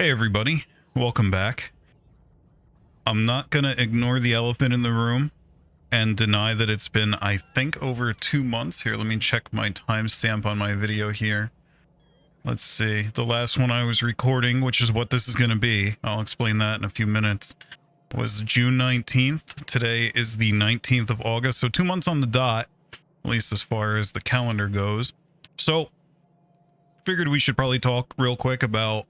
Hey everybody, welcome back. I'm not going to ignore the elephant in the room and deny that it's been, I think, over 2 months. Here, let me check my timestamp on my video here. Let's see. The last one I was recording, which is what this is going to be, I'll explain that in a few minutes, was June 19th. Today is the 19th of August, so 2 months on the dot, at least as far as the calendar goes. So, figured we should probably talk real quick about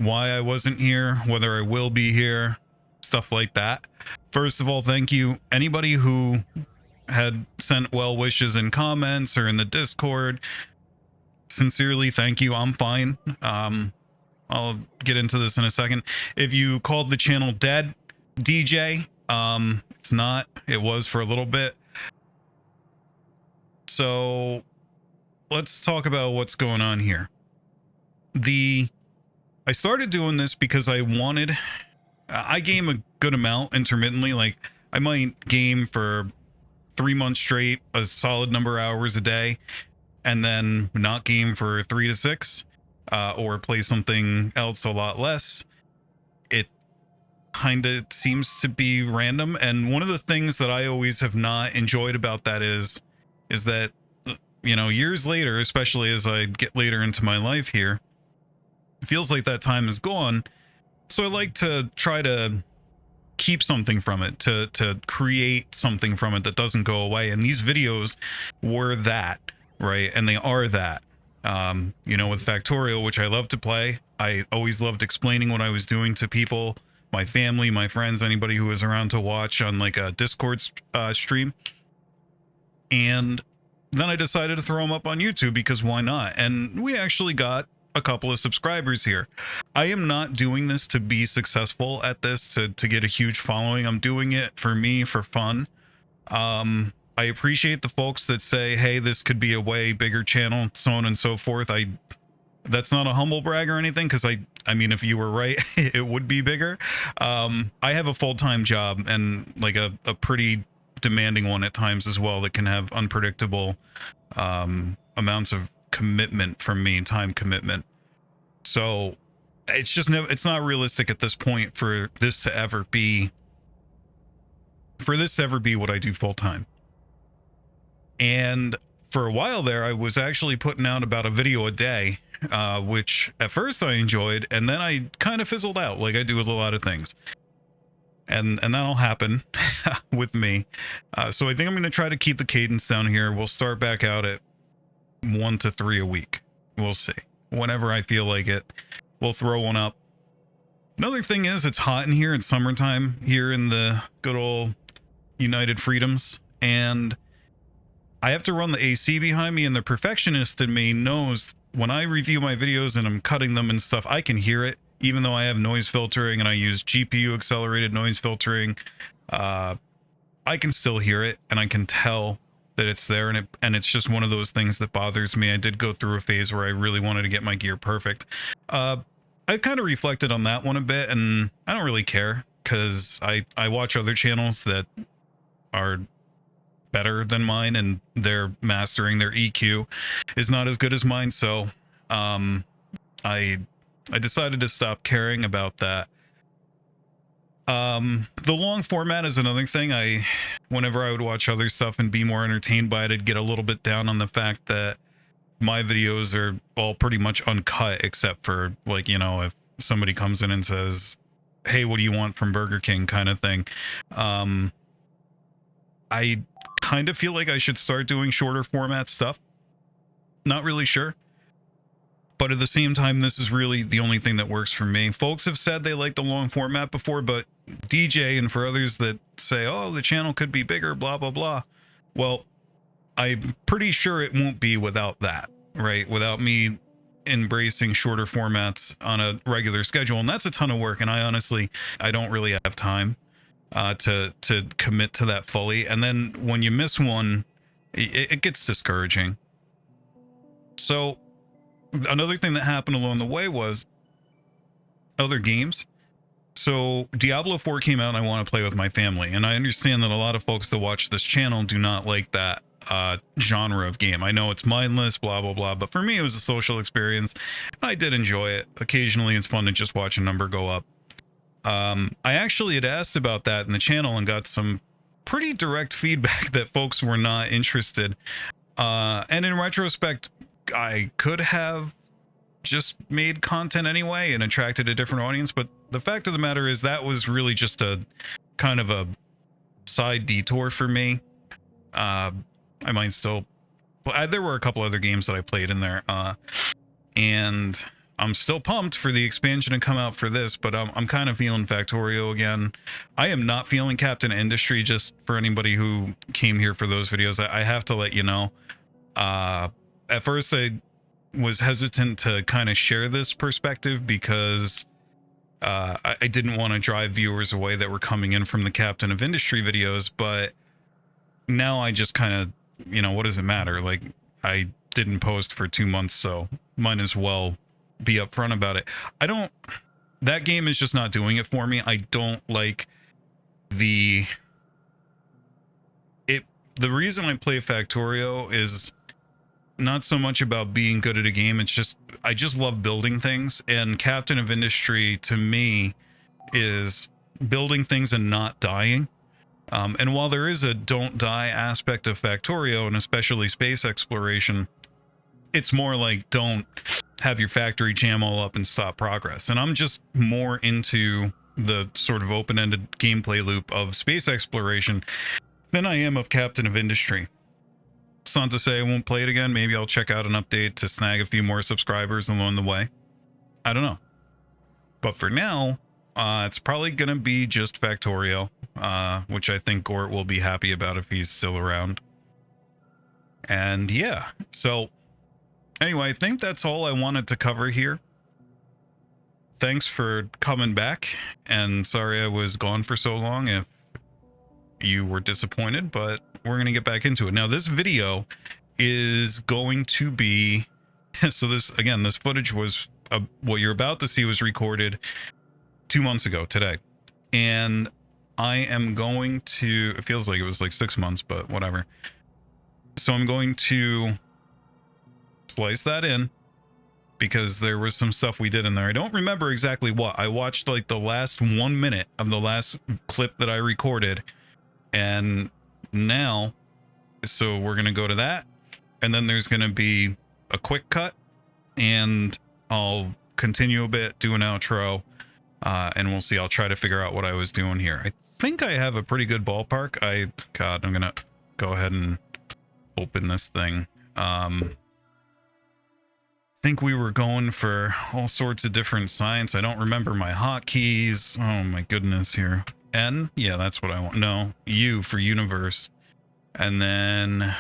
why I wasn't here, whether I will be here, stuff like that. First of all, thank you. Anybody who had sent well wishes in comments or in the Discord, sincerely, thank you. I'm fine. I'll get into this in a second. If you called the channel dead, DJ, it's not. It was for a little bit. So let's talk about what's going on here. I started doing this because I game a good amount intermittently. Like, I might game for 3 months straight, a solid number of hours a day, and then not game for 3 to 6, or play something else a lot less. It kind of seems to be random. And one of the things that I always have not enjoyed about that is that, you know, years later, especially as I get later into my life here, it feels like that time is gone. So I like to try to keep something from it, to create something from it that doesn't go away. And these videos were that, right? And they are that. You know, with Factorio, which I love to play, I always loved explaining what I was doing to people, my family, my friends, anybody who was around to watch on like a Discord stream. And then I decided to throw them up on YouTube because why not? And we actually got a couple of subscribers here. I am not doing this to be successful at this, to get a huge following. I'm doing it for me, for fun. I appreciate the folks that say, hey, this could be a way bigger channel, so on and so forth. That's not a humble brag or anything, because I mean, if you were right, it would be bigger. I have a full-time job, and like a pretty demanding one at times as well, that can have unpredictable amounts of commitment from me, time commitment. So it's not realistic at this point for this to ever be what I do full time. And for a while there, I was actually putting out about a video a day, which at first I enjoyed, and then I kind of fizzled out, like I do with a lot of things. And that'll happen with me. So I think I'm going to try to keep the cadence down here. We'll start back out at 1 to 3 a week. We'll see. Whenever I feel like it, we'll throw one up. Another thing is, it's hot in here. It's summertime here in the good old United Freedoms, and I have to run the AC behind me, and the perfectionist in me knows when I review my videos and I'm cutting them and stuff, I can hear it, even though I have noise filtering and I use GPU accelerated noise filtering. I can still hear it, and I can tell that it's there, and it's just one of those things that bothers me. I did go through a phase where I really wanted to get my gear perfect. I kind of reflected on that one a bit, and I don't really care, because I watch other channels that are better than mine, and their mastering, their EQ is not as good as mine. So I decided to stop caring about that. The long format is another thing. Whenever I would watch other stuff and be more entertained by it, I'd get a little bit down on the fact that my videos are all pretty much uncut, except for, like, you know, if somebody comes in and says, hey, what do you want from Burger King, kind of thing. I kind of feel like I should start doing shorter format stuff. Not really sure. But at the same time, this is really the only thing that works for me. Folks have said they like the long format before, but DJ, and for others that say, oh, the channel could be bigger, blah, blah, blah. Well, I'm pretty sure it won't be without that, right? Without me embracing shorter formats on a regular schedule. And that's a ton of work. And I don't really have time to commit to that fully. And then when you miss one, it gets discouraging. So another thing that happened along the way was other games. So Diablo 4 came out, and I want to play with my family. And I understand that a lot of folks that watch this channel do not like that genre of game. I know it's mindless, blah blah blah, but for me it was a social experience. I did enjoy it. Occasionally it's fun to just watch a number go up. I actually had asked about that in the channel and got some pretty direct feedback that folks were not interested. And in retrospect, I could have just made content anyway and attracted a different audience, but the fact of the matter is that was really just a kind of a side detour for me. I might still, there were a couple other games that I played in there, and I'm still pumped for the expansion to come out for this, but I'm kind of feeling Factorio again. I am not feeling Captain Industry, just for anybody who came here for those videos. I have to let you know. At first I was hesitant to kind of share this perspective because I didn't want to drive viewers away that were coming in from the Captain of Industry videos, but now I just kind of, you know, what does it matter? Like, I didn't post for 2 months, so might as well be upfront about it. That game is just not doing it for me. I don't like the reason I play Factorio is not so much about being good at a game. It's just, I just love building things, and Captain of Industry to me is building things and not dying. And while there is a don't die aspect of Factorio, and especially space exploration, it's more like don't have your factory jam all up and stop progress. And I'm just more into the sort of open-ended gameplay loop of space exploration than I am of Captain of Industry. It's not to say I won't play it again. Maybe I'll check out an update to snag a few more subscribers along the way. I don't know. But for now, it's probably going to be just Factorio, which I think Gort will be happy about if he's still around. And yeah, so anyway, I think that's all I wanted to cover here. Thanks for coming back, and sorry I was gone for so long if you were disappointed, but we're going to get back into it. Now, this video is going to be, so this footage was, what you're about to see was recorded 2 months ago today. And I am going to, it feels like it was like 6 months, but whatever. So I'm going to splice that in because there was some stuff we did in there. I don't remember exactly what. I watched like the last 1 minute of the last clip that I recorded. And now, so we're going to go to that. And then there's going to be a quick cut. And I'll continue a bit, do an outro. And we'll see. I'll try to figure out what I was doing here. I think I have a pretty good ballpark. I'm going to go ahead and open this thing. I think we were going for all sorts of different science. I don't remember my hotkeys. Oh my goodness here. N? Yeah, that's what I want. No, U for universe. And then,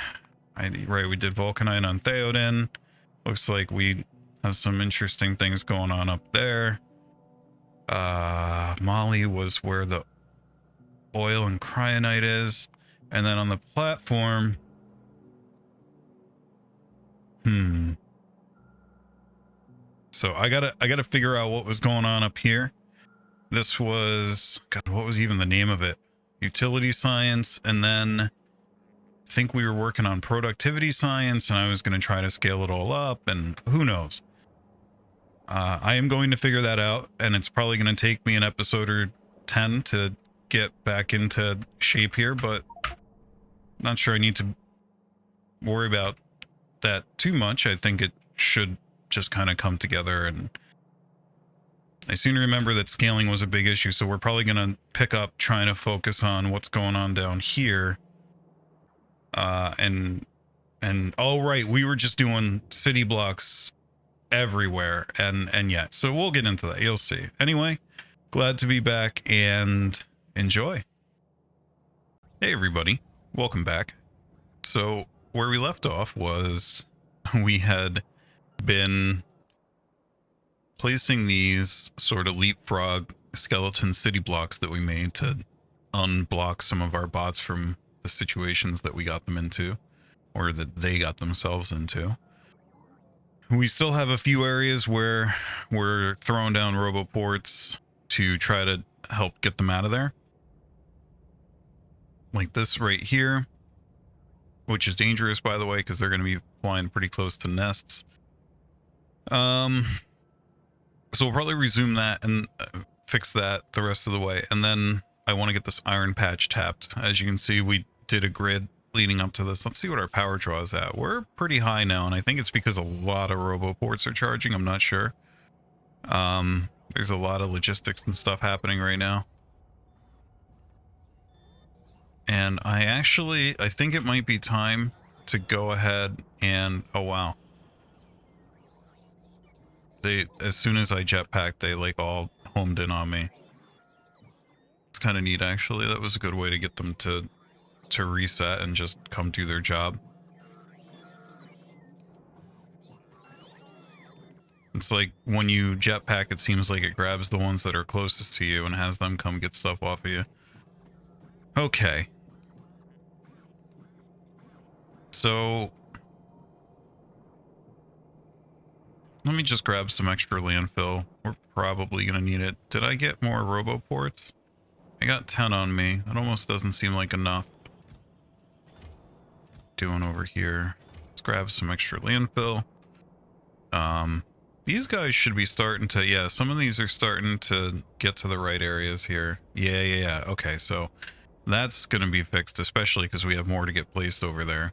we did Vulcanite on Theoden. Looks like we have some interesting things going on up there. Molly was where the oil and cryonite is. And then on the platform, so I gotta figure out what was going on up here. This was, God, what was even the name of it? Utility science, and then I think we were working on productivity science, and I was going to try to scale it all up, and who knows? I am going to figure that out, and it's probably going to take me an episode or 10 to get back into shape here, but not sure I need to worry about that too much. I think it should just kind of come together, and I seem to remember that scaling was a big issue, so we're probably going to pick up trying to focus on what's going on down here. And oh, right, we were just doing city blocks everywhere, and yeah, so we'll get into that. You'll see. Anyway, glad to be back, and enjoy. Hey, everybody. Welcome back. So where we left off was we had been placing these sort of leapfrog skeleton city blocks that we made to unblock some of our bots from the situations that we got them into, or that they got themselves into. We still have a few areas where we're throwing down roboports to try to help get them out of there. Like this right here. which is dangerous, by the way, because they're going to be flying pretty close to nests. So we'll probably resume that and fix that the rest of the way. And then I want to get this iron patch tapped. As you can see, we did a grid leading up to this. Let's see what our power draw is at. We're pretty high now, and I think it's because a lot of roboports are charging. I'm not sure. There's a lot of logistics and stuff happening right now. And I think it might be time to go ahead and, oh wow. As soon as I jetpacked, they like all homed in on me. It's kind of neat, actually. That was a good way to get them to reset and just come do their job. It's like when you jetpack, it seems like it grabs the ones that are closest to you and has them come get stuff off of you. Okay. So let me just grab some extra landfill. We're probably going to need it. Did I get more roboports? I got 10 on me. That almost doesn't seem like enough. Doing over here. Let's grab some extra landfill. These guys should be starting to, yeah, some of these are starting to get to the right areas here. Yeah. Okay, so that's going to be fixed, especially because we have more to get placed over there.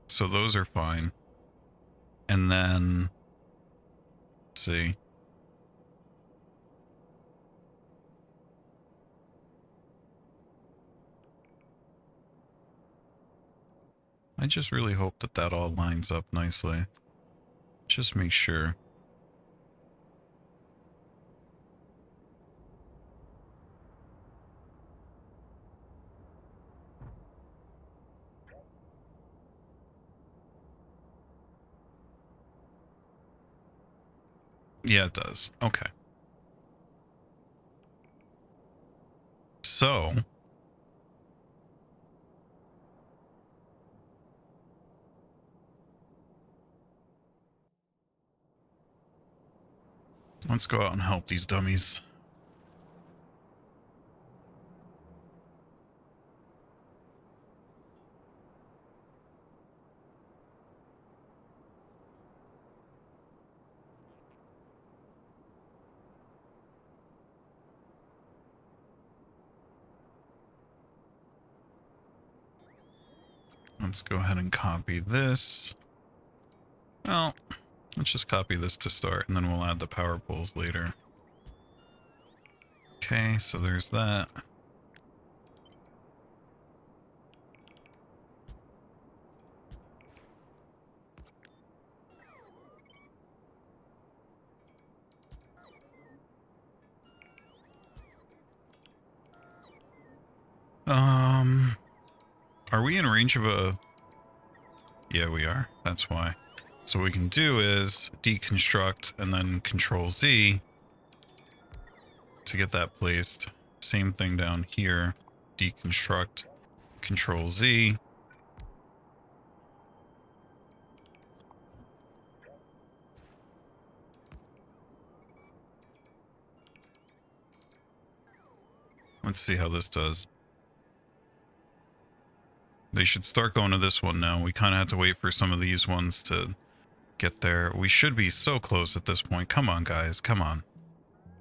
So those are fine. And then, let's see. I just really hope that that all lines up nicely. Just make sure. Yeah, it does. Okay. So let's go out and help these dummies. Let's go ahead and copy this. Well, let's just copy this to start, and then we'll add the power poles later. Okay, so there's that. Are we in range of a... Yeah, we are. That's why. So what we can do is deconstruct and then Control Z to get that placed. Same thing down here. Deconstruct, Control Z. Let's see how this does. They should start going to this one now. We kind of have to wait for some of these ones to get there. We should be so close at this point. Come on, guys. Come on.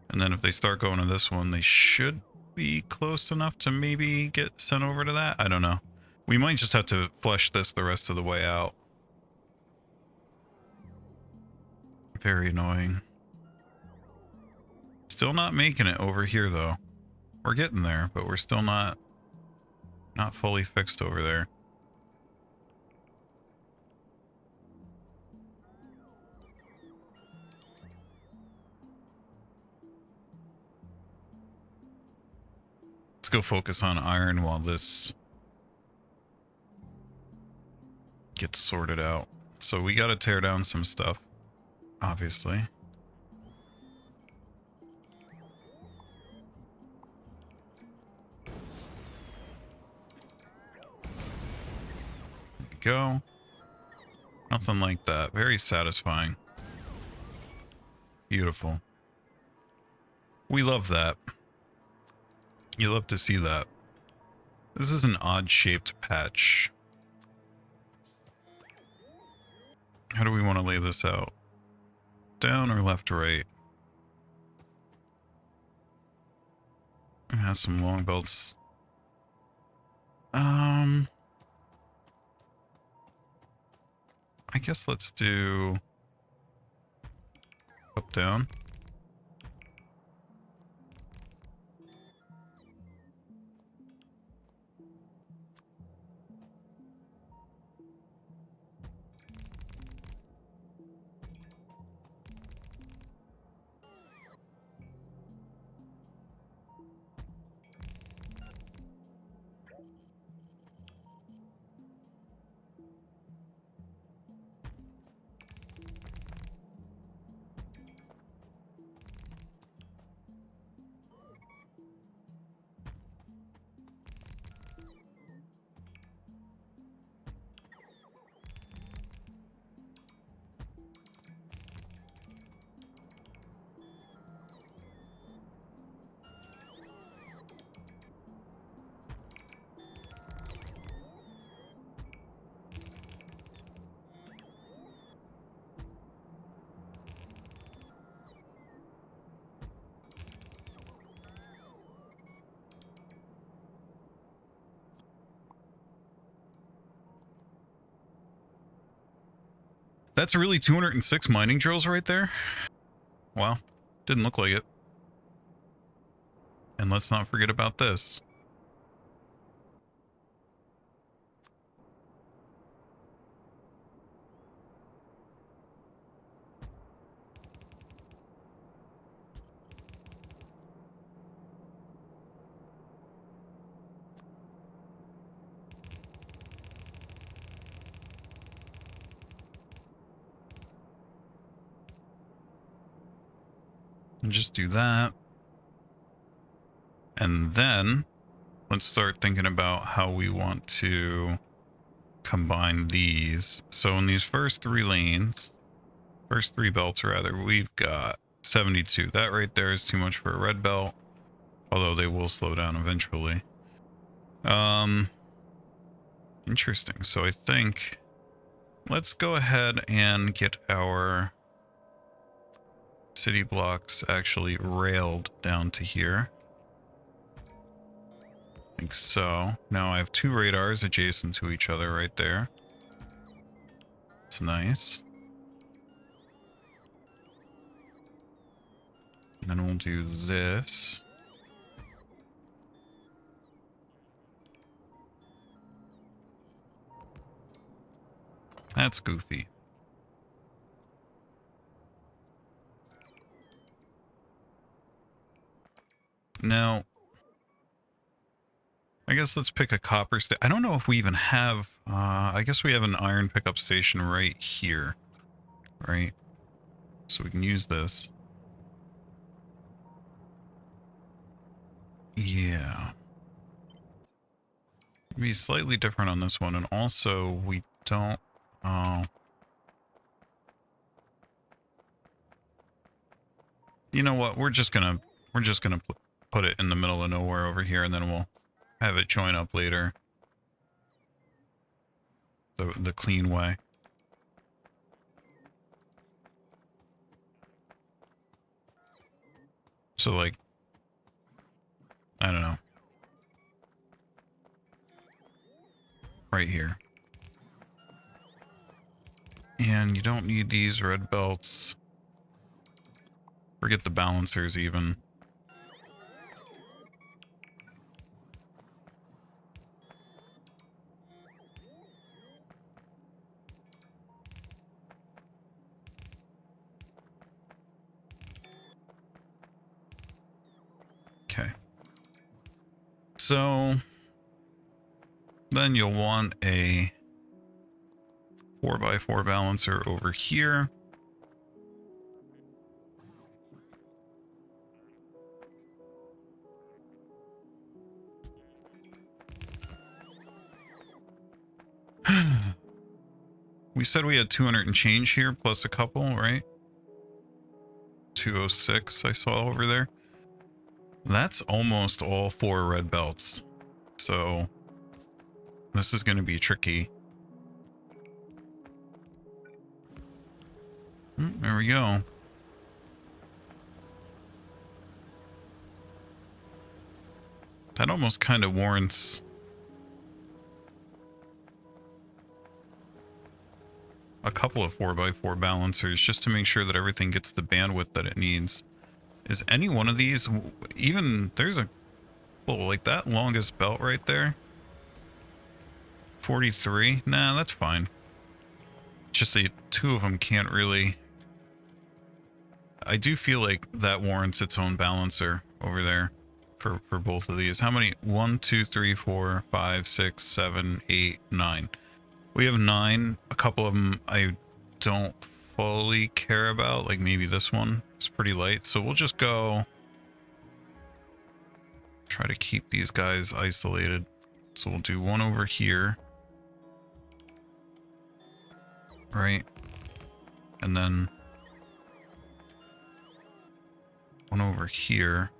And then if they start going to this one, they should be close enough to maybe get sent over to that. I don't know. We might just have to flesh this the rest of the way out. Very annoying. Still not making it over here, though. We're getting there, but we're still not fully fixed over there. Let's go focus on iron while this gets sorted out. So we got to tear down some stuff, obviously. Go. Nothing like that. Very satisfying. Beautiful. We love that. You love to see that. This is an odd-shaped patch. How do we want to lay this out? Down or left to right? It has some long belts. I guess let's do up, down. That's really 206 mining drills right there. Wow, didn't look like it. And let's not forget about this. And just do that. And then let's start thinking about how we want to combine these. So in these first three lanes, first three belts rather, we've got 72. That right there is too much for a red belt, although they will slow down eventually. Interesting. So I think let's go ahead and get our city blocks actually railed down to here. Like so. Now I have two radars adjacent to each other right there. It's nice. And then we'll do this. That's goofy. Now, I guess let's pick a copper station. I don't know if we even have, I guess we have an iron pickup station right here, right? So we can use this. Yeah. Be slightly different on this one, and also we don't, you know what, we're just gonna put it in the middle of nowhere over here, and then we'll have it join up later. The clean way. So like, I don't know. Right here. And you don't need these red belts. Forget the balancers even. Okay. So then you'll want a 4x4 balancer over here. We said we had 200 and change here, plus a couple, right? 206 I saw over there. That's almost all 4 red belts. So This is going to be tricky. There we go. That almost kind of warrants a couple of 4x4 balancers just to make sure that everything gets the bandwidth that it needs. Is any one of these even... There's a... Well, like that longest belt right there. 43? Nah, that's fine. Just the two of them can't really... I do feel like that warrants its own balancer over there for both of these. How many? 1, 2, 3, 4, 5, 6, 7, 8, 9. We have 9. A couple of them I don't fully care about. Like maybe this one is pretty light. So we'll just go... Try to keep these guys isolated. So we'll do one over here. Right. And then... one over here.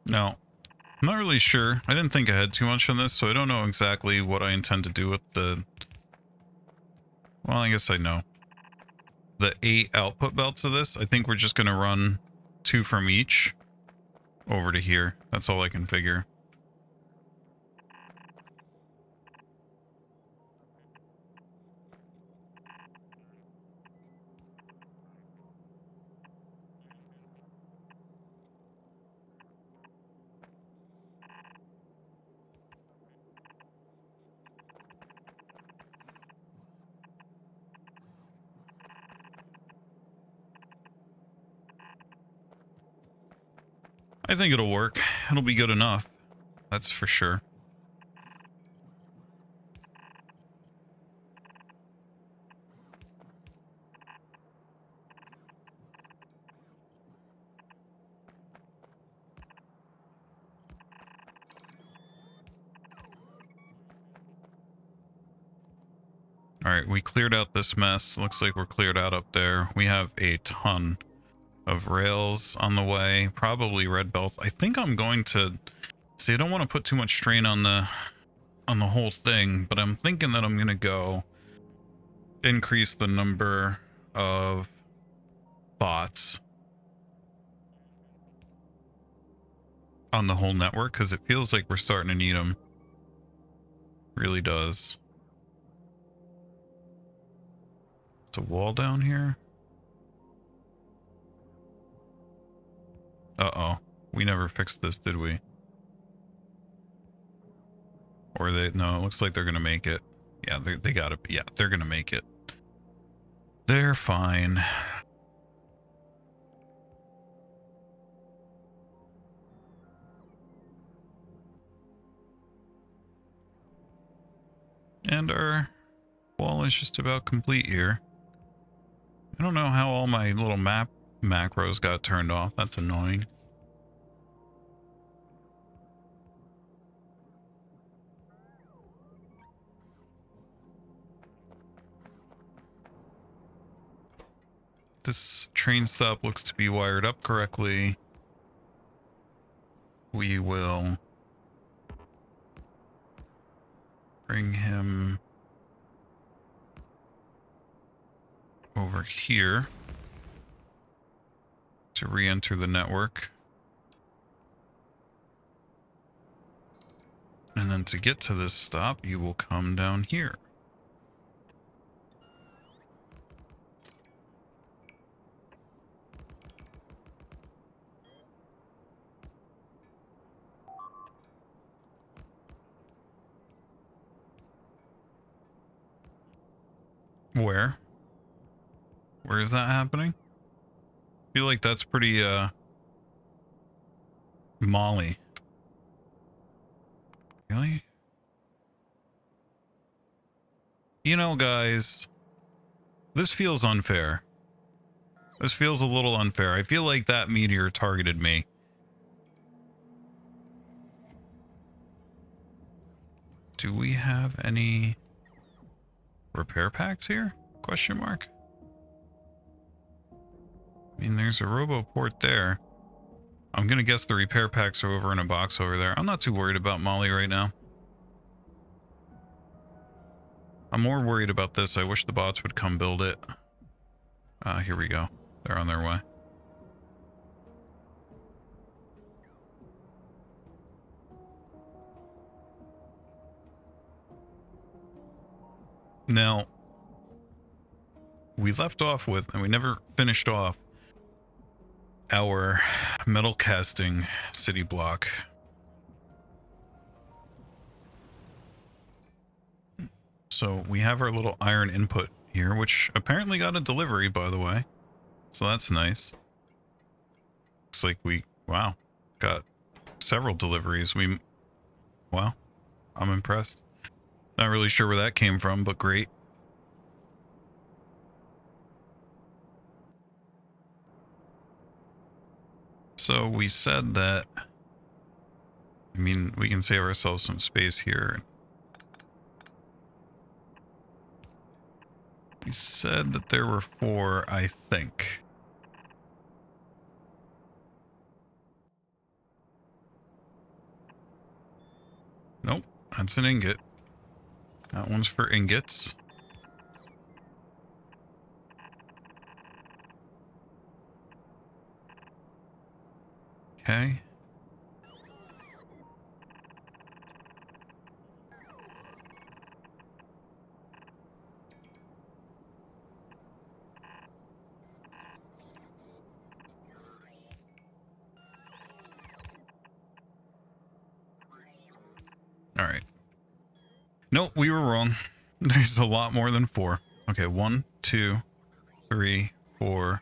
No, I'm not really sure. I didn't think ahead too much on this, so I don't know exactly what I intend to do with the... Well, I guess I know. The 8 output belts of this, I think we're just going to run 2 from each over to here. That's all I can figure. I think it'll work. It'll be good enough. That's for sure. Alright, we cleared out this mess. Looks like we're cleared out up there. We have a ton of rails on the way. Probably red belts. I think I'm going to... See, I don't want to put too much strain on the whole thing, but I'm thinking that I'm going to go increase the number of bots on the whole network, because it feels like we're starting to need them. Really does. It's a wall down here. Uh-oh. We never fixed this, did we? Or they... No, it looks like they're going to make it. Yeah, they gotta... Yeah, they're going to make it. They're fine. And our wall is just about complete here. I don't know how all my little map macros got turned off. That's annoying. This train stop looks to be wired up correctly. We will bring him over here to re-enter the network. And then to get to this stop, you will come down here. Where? Where is that happening? I feel like that's pretty, Molly. Really? You know, guys, this feels unfair. This feels a little unfair. I feel like that meteor targeted me. Do we have any repair packs here? Question mark. I mean, there's a RoboPort there. I'm gonna guess the repair packs are over in a box over there. I'm not too worried about Molly right now. I'm more worried about this. I wish the bots would come build it. Here we go. They're on their way. Now, we left off with, and we never finished off, our metal casting city block. So we have our little iron input here, which apparently got a delivery, by the way. So that's nice. Looks like we, wow, got several deliveries. Wow, I'm impressed. Not really sure where that came from, but great. So we said that, I mean, we can save ourselves some space here. We said that there were 4, I think. Nope, that's an ingot. That one's for ingots. Okay. All right. Nope, we were wrong. There's a lot more than 4. Okay, 1, 2, 3, 4,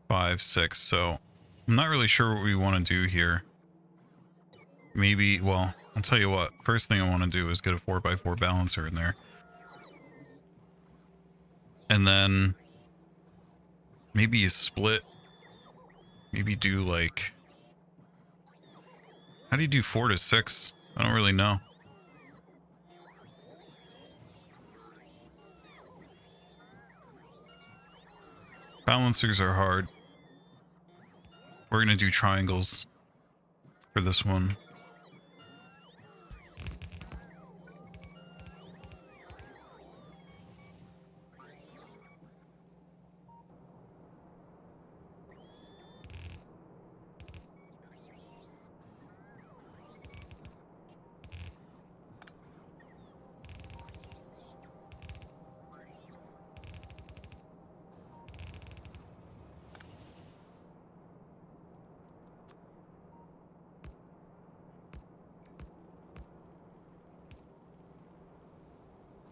5, 6. So I'm not really sure what we want to do here. Maybe, well, I'll tell you what. First thing I want to do is get a 4x4 balancer in there. And then maybe you split. Maybe do like, how do you do 4 to 6? I don't really know. Balancers are hard. We're gonna do triangles for this one.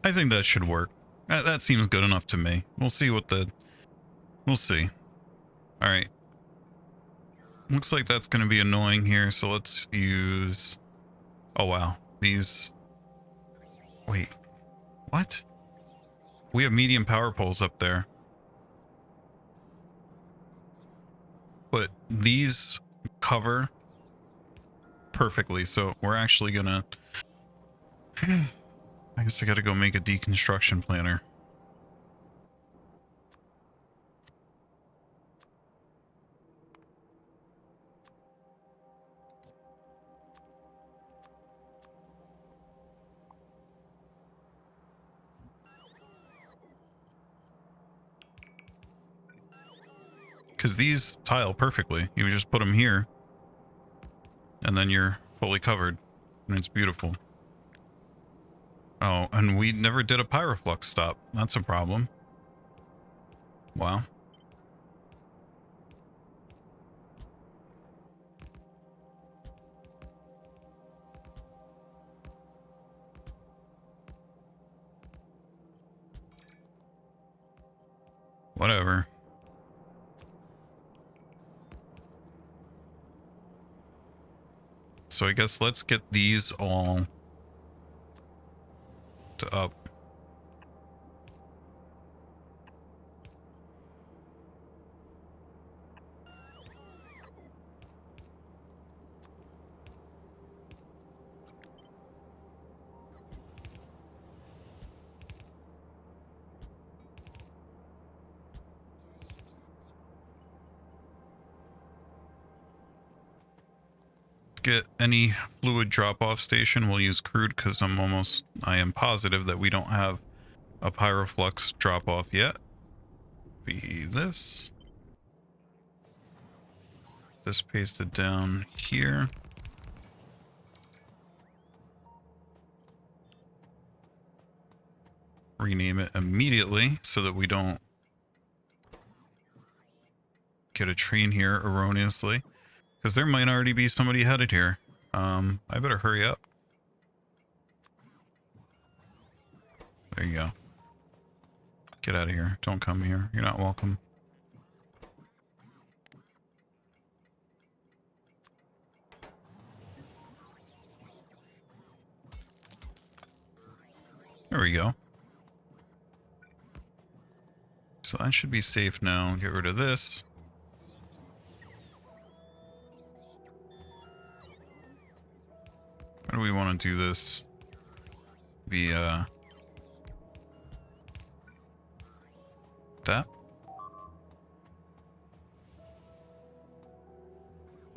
I think that should work. That seems good enough to me. We'll see what the... We'll see. Alright. Looks like that's going to be annoying here, so let's use... Oh, wow. These... Wait. What? We have medium power poles up there. But these cover perfectly, so we're actually gonna... I guess I gotta go make a deconstruction planner. Because these tile perfectly. You would just put them here, and then you're fully covered, and it's beautiful. Oh, and we never did a pyroflux stop. That's a problem. Wow. Whatever. So I guess let's get these all to up. Get any fluid drop-off station. We'll use crude because I am positive that we don't have a pyroflux drop-off yet. Be this. This pasted down here. Rename it immediately so that we don't get a train here erroneously. Because there might already be somebody headed here. I better hurry up. There you go. Get out of here. Don't come here. You're not welcome. There we go. So that should be safe now. Get rid of this. How do we want to do this? That.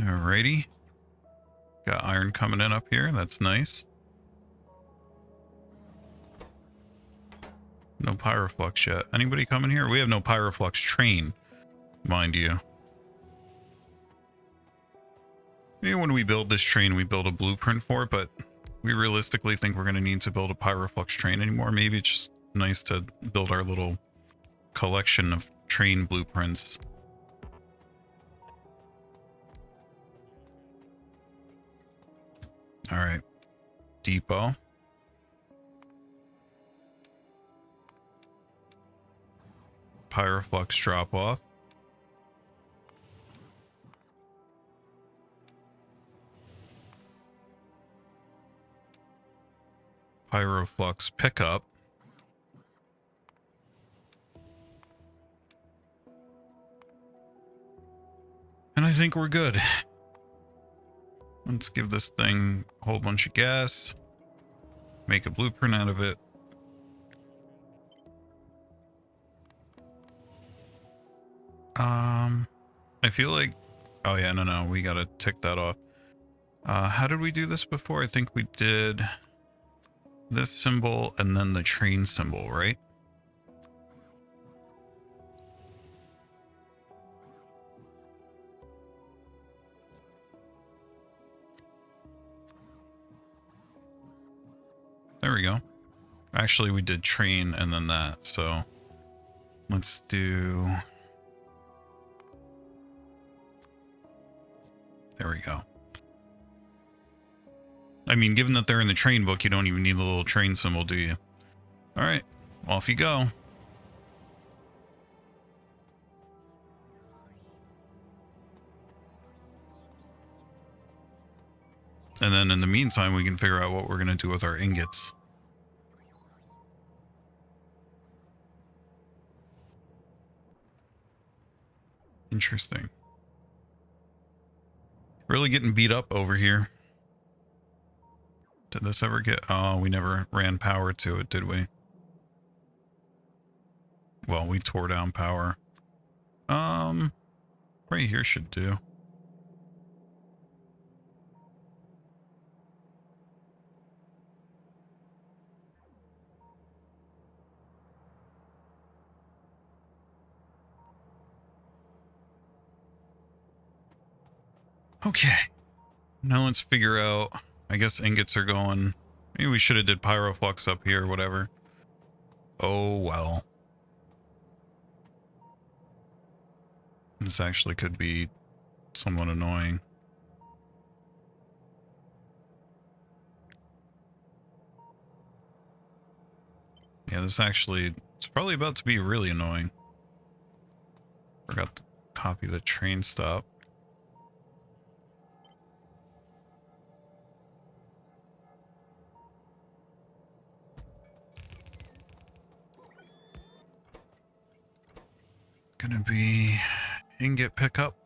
Alrighty. Got iron coming in up here. That's nice. No pyroflux yet. Anybody coming here? We have no pyroflux train, mind you. Maybe when we build this train, we build a blueprint for it, but we realistically think we're going to need to build a pyroflux train anymore. Maybe it's just nice to build our little collection of train blueprints. All right. Depot. Pyroflux drop off. Pyroflux pickup. And I think we're good. Let's give this thing a whole bunch of gas. Make a blueprint out of it. I feel like... Oh yeah, no, we gotta tick that off. How did we do this before? I think we did this symbol and then the train symbol, right? There we go. Actually, we did train and then that, so let's do... There we go. I mean, given that they're in the train book, you don't even need the little train symbol, do you? All right, off you go. And then in the meantime, we can figure out what we're going to do with our ingots. Interesting. Really getting beat up over here. Did this ever get... Oh, we never ran power to it, did we? Well, we tore down power. Right here should do. Okay. Now let's figure out, I guess ingots are going. Maybe we should have did pyroflux up here or whatever. Oh, well. This actually could be somewhat annoying. Yeah, this actually, it's probably about to be really annoying. Forgot to copy the train stop. Gonna be ingot pickup.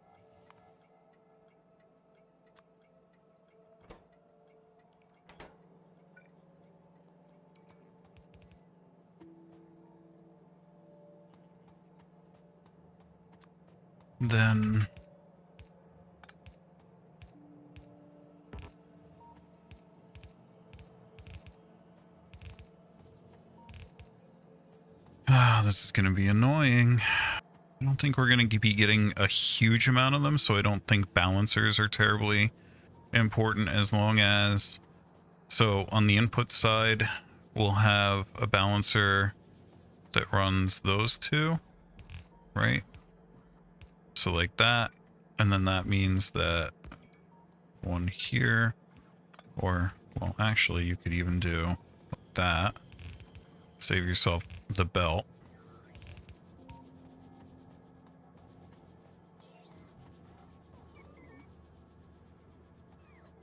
Then this is gonna be annoying. I don't think we're gonna be getting a huge amount of them, so I don't think balancers are terribly important as long as, so on the input side we'll have a balancer that runs those two, right? So like that, and then that means that one here, or well actually you could even do that, save yourself the belt.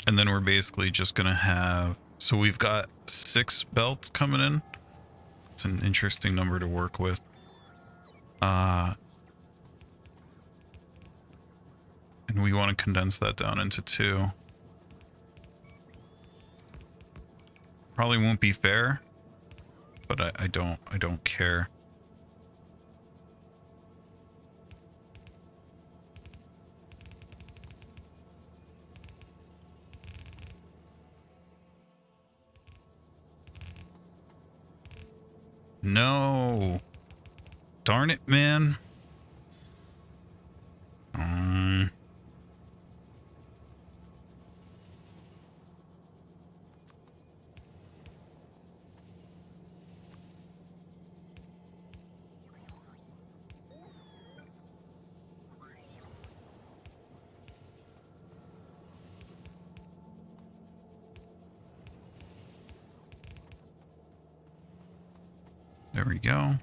And then we're basically just gonna have, so we've got 6 belts coming in. It's an interesting number to work with. And we want to condense that down into 2. Probably won't be fair, but I don't care. No. Darn it, man. There we go.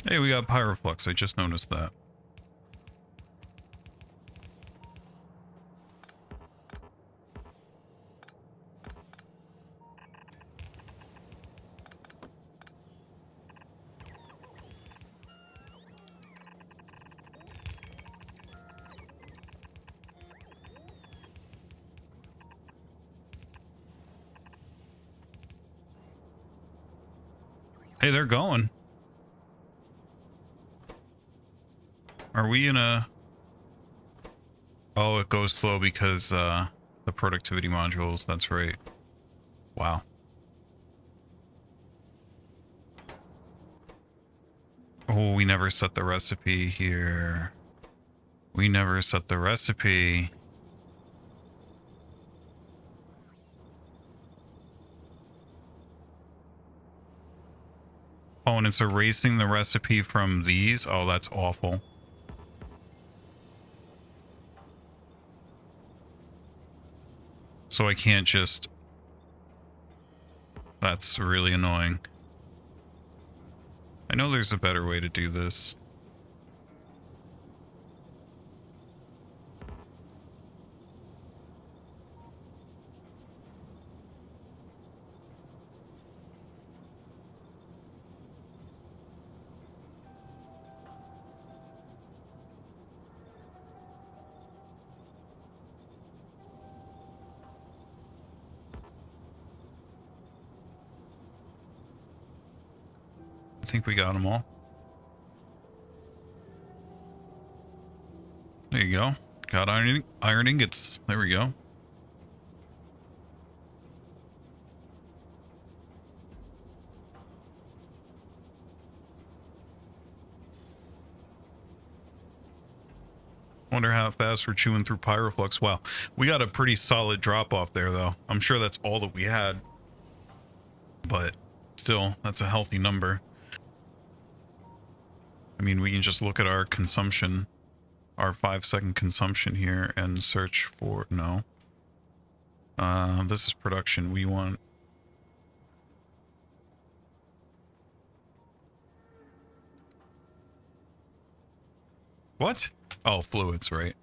Hey, we got pyroflux. I just noticed that. Hey, they're going. Are we in a... Oh, it goes slow because the productivity modules. That's right. Wow. Oh, we never set the recipe here. We never set the recipe. Oh, and it's erasing the recipe from these? Oh, that's awful. So I can't just... That's really annoying. I know there's a better way to do this. I think we got them all. There you go. Got iron ingots. There we go. Wonder how fast we're chewing through pyroflux. Wow, we got a pretty solid drop off there, though. I'm sure that's all that we had, but still, that's a healthy number. I mean, we can just look at our consumption, our 5-second consumption here, and search for no. This is production. We want. What? Oh, fluids, right?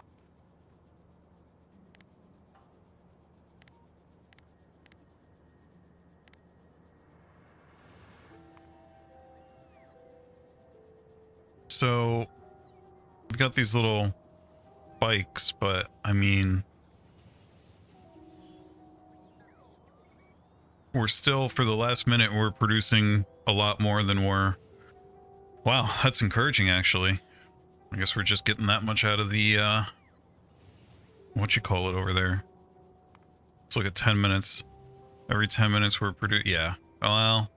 So we've got these little bikes, but I mean, we're still, for the last minute, we're producing a lot more than we're. Wow, that's encouraging, actually. I guess we're just getting that much out of the, what you call it over there. Let's look at 10 minutes. Every 10 minutes we're producing. Yeah. Well,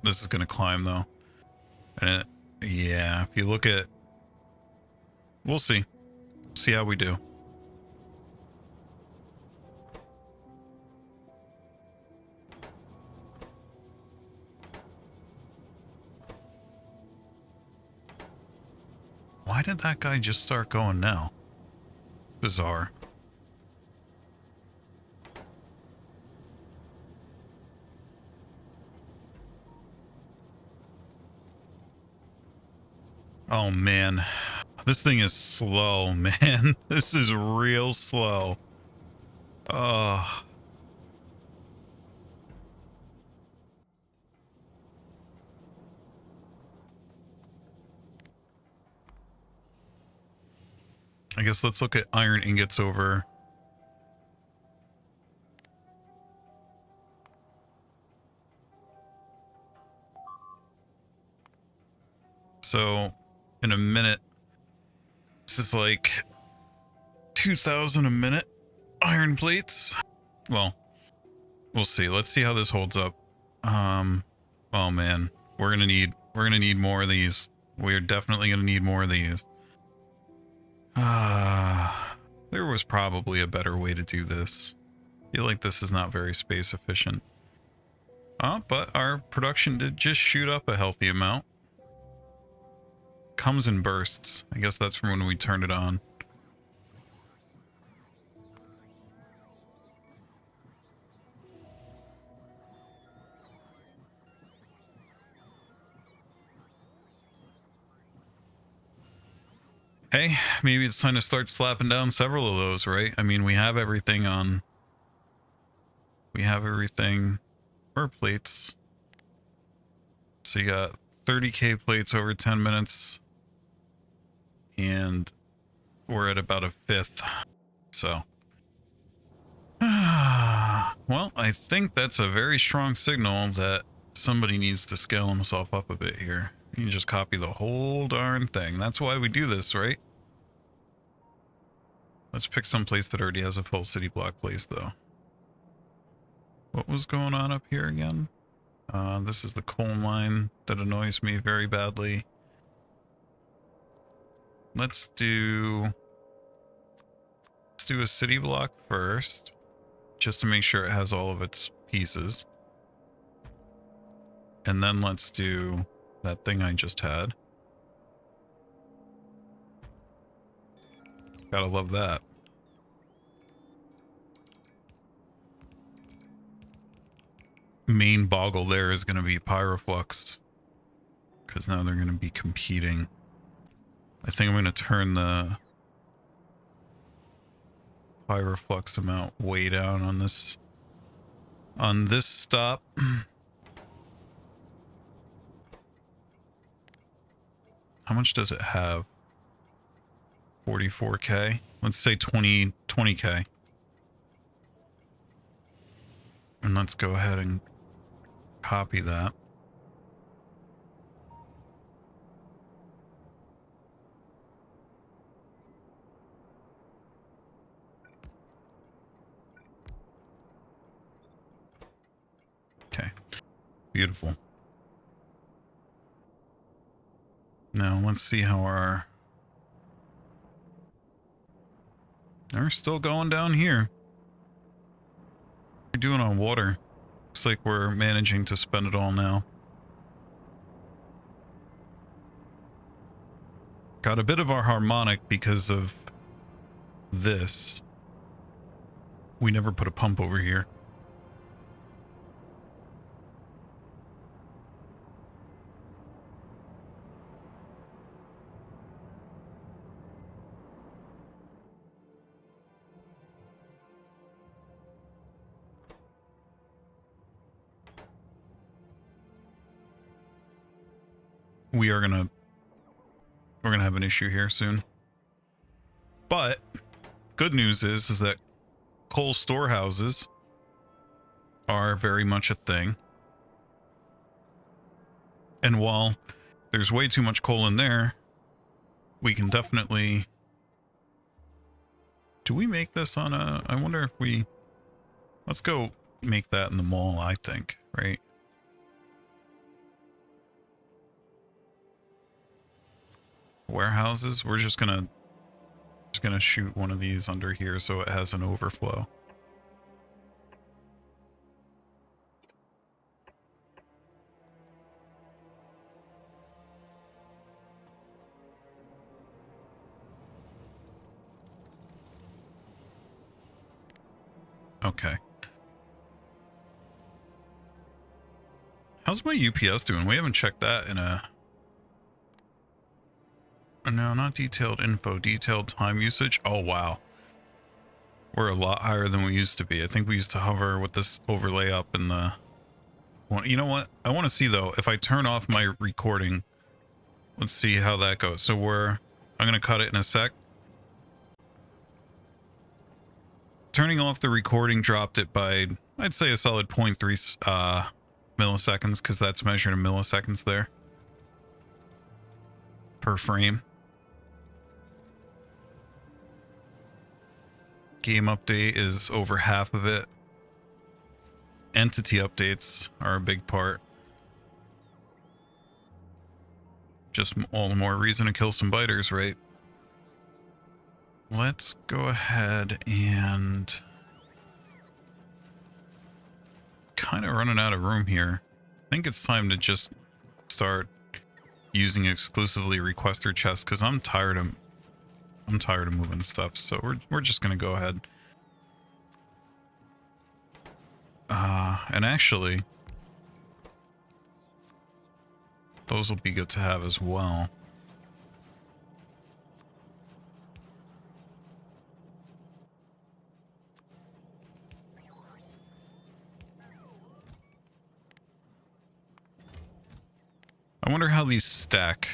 this is going to climb, though. And yeah, if you look at. We'll see. See how we do. Why did that guy just start going now? Bizarre. Oh, man. This thing is slow, man. This is real slow. Oh. I guess let's look at iron ingots over. So, in a minute, this is like 2,000 a minute iron plates. Well, we'll see. Let's see how this holds up. Oh man, we're gonna need more of these. We're definitely gonna need more of these. There was probably a better way to do this. I feel like this is not very space efficient. But our production did just shoot up a healthy amount. Comes in bursts. I guess that's from when we turned it on. Hey, maybe it's time to start slapping down several of those, right? I mean, we have everything on. We have everything for plates. So you got 30k plates over 10 minutes. And we're at about a fifth. So. Well, I think that's a very strong signal that somebody needs to scale himself up a bit here. You can just copy the whole darn thing. That's why we do this, right? Let's pick some place that already has a full city block place, though. What was going on up here again? This is the coal mine that annoys me very badly. Let's do a city block first, just to make sure it has all of its pieces. And then let's do that thing I just had. Gotta love that. Main boggle there is going to be pyroflux, because now they're going to be competing. I think I'm going to turn the pyroflux amount way down on this stop. How much does it have? 44k. Let's say 20k. And let's go ahead and copy that. Beautiful. Now let's see how our... They're still going down here. What are we doing on water? Looks like we're managing to spend it all now. Got a bit of our harmonic because of this. We never put a pump over here. We're gonna have an issue here soon. But good news is that coal storehouses are very much a thing. And while there's way too much coal in there, we can definitely... Do we make this on a... I wonder if we... Let's go make that in the mall, I think, right? Warehouses, we're just gonna shoot one of these under here so it has an overflow. Okay. How's my UPS doing? We haven't checked that in a... No, not detailed info, detailed time usage. Oh, wow. We're a lot higher than we used to be. I think we used to hover with this overlay up in the... Well, you know what? I want to see, though, if I turn off my recording, let's see how that goes. So I'm going to cut it in a sec. Turning off the recording dropped it by, I'd say, a solid 0.3 milliseconds, because that's measured in milliseconds there per frame. Game update is over half of it. Entity updates are a big part. Just all the more reason to kill some biters, right? Let's go ahead and... Kind of running out of room here. I think it's time to just start using exclusively requester chests, because I'm tired of moving stuff, so we're just gonna go ahead. And actually, those will be good to have as well. I wonder how these stack.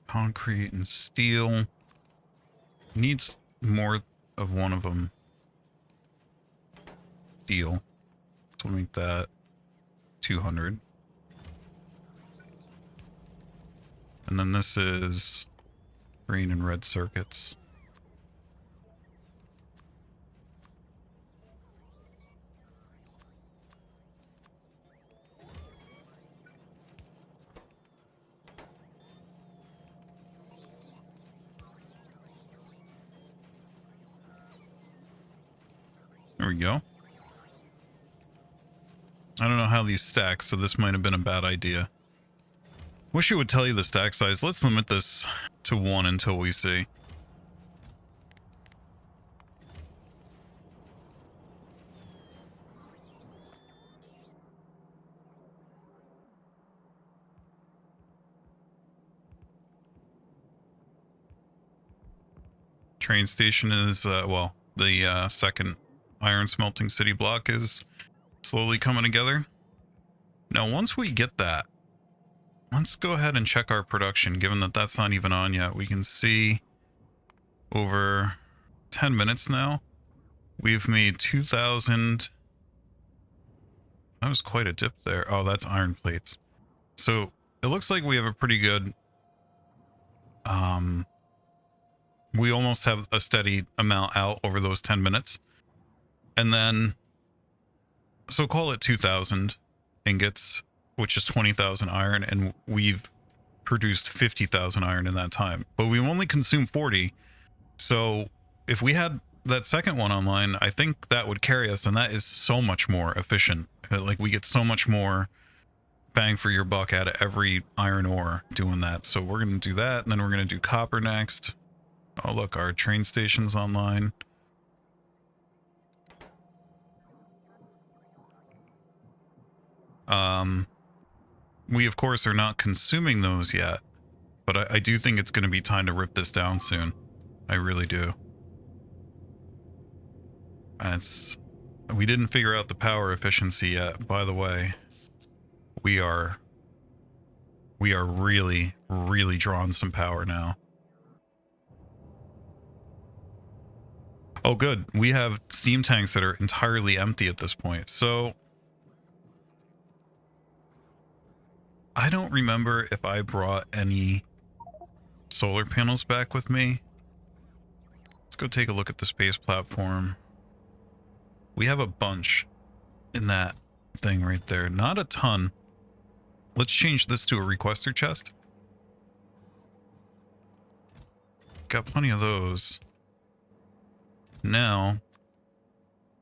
Concrete and steel. Needs more of one of them. Steel. So we'll make that 200. And then this is green and red circuits. There we go. I don't know how these stack, so this might have been a bad idea. Wish it would tell you the stack size. Let's limit this to 1 until we see. Train station is, well, the second iron smelting city block is slowly coming together. Now, once we get that, let's go ahead and check our production, given that that's not even on yet. We can see over 10 minutes now, we've made 2,000. That was quite a dip there. Oh, that's iron plates. So it looks like we have a pretty good, we almost have a steady amount out over those 10 minutes. And then, so call it 2,000 ingots, which is 20,000 iron, and we've produced 50,000 iron in that time. But we only consume 40. So if we had that second one online, I think that would carry us, and that is so much more efficient. Like, we get so much more bang for your buck out of every iron ore doing that. So we're going to do that, and then we're going to do copper next. Oh, look, our train station's online. We, of course, are not consuming those yet, but I do think it's going to be time to rip this down soon. I really do. We didn't figure out the power efficiency yet, by the way. We are really, really drawing some power now. Oh, good. We have steam tanks that are entirely empty at this point. So I don't remember if I brought any solar panels back with me. Let's go take a look at the space platform. We have a bunch in that thing right there. Not a ton. Let's change this to a requester chest. Got plenty of those. Now,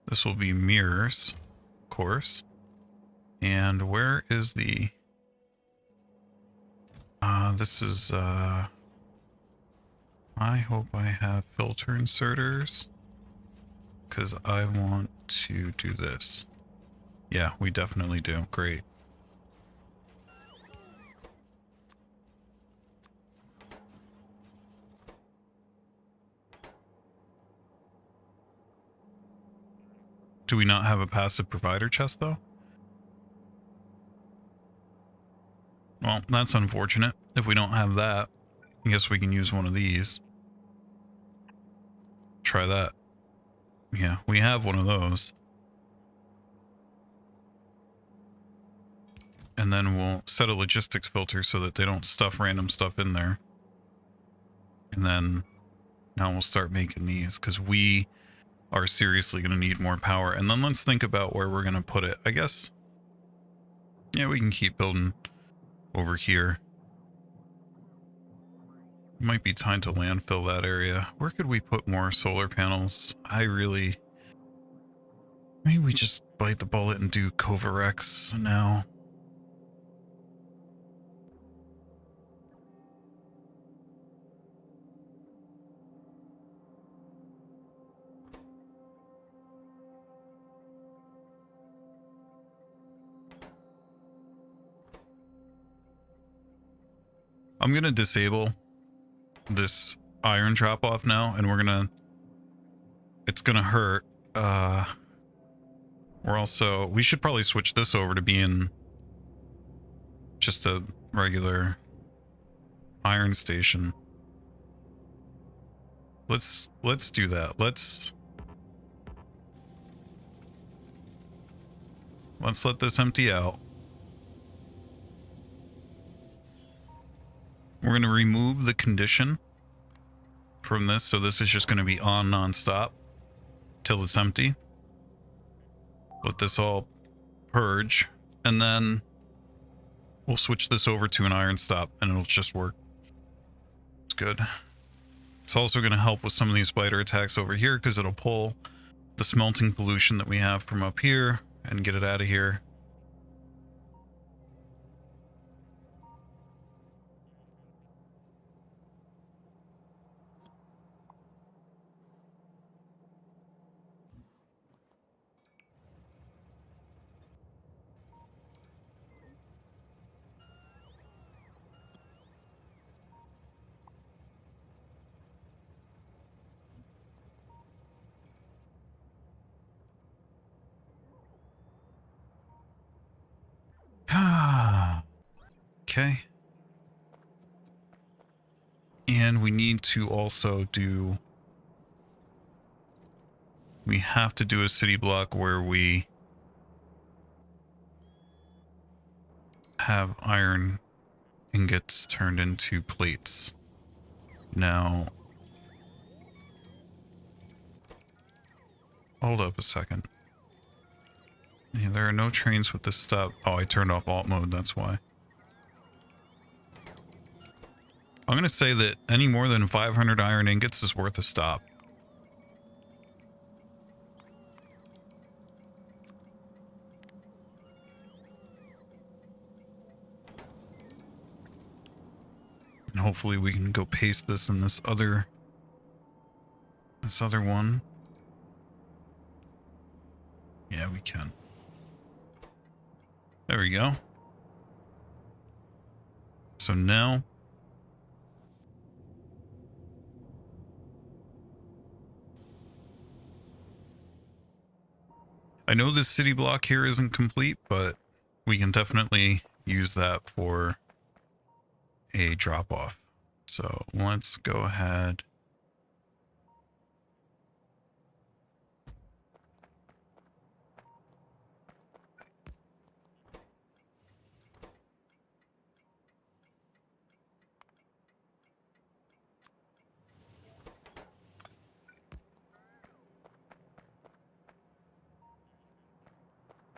this will be mirrors, of course. And where is the... this is, I hope I have filter inserters, because I want to do this. Yeah, we definitely do. Great. Do we not have a passive provider chest, though? Well, that's unfortunate. If we don't have that, I guess we can use one of these. Try that. Yeah, we have one of those. And then we'll set a logistics filter so that they don't stuff random stuff in there. And then now we'll start making these, because we are seriously going to need more power. And then let's think about where we're going to put it. I guess, yeah, we can keep building over here. Might be time to landfill that area. Where could we put more solar panels? Maybe we just bite the bullet and do Covarex now. I'm going to disable this iron drop off now, and it's going to hurt. We should probably switch this over to being just a regular iron station. Let's do that. Let's let this empty out. We're going to remove the condition from this, so this is just going to be on nonstop till it's empty. Let this all purge, and then we'll switch this over to an iron stop, and it'll just work. It's good. It's also going to help with some of these spider attacks over here, because it'll pull the smelting pollution that we have from up here and get it out of here. Okay. And we need to also do... We have to do a city block where we have iron ingots turned into plates. Now, hold up a second. Yeah, there are no trains with this stop. Oh, I turned off alt mode, that's why. I'm going to say that any more than 500 iron ingots is worth a stop. And hopefully we can go paste this in this other one. Yeah, we can. There we go. So now I know this city block here isn't complete, but we can definitely use that for a drop off. So let's go ahead.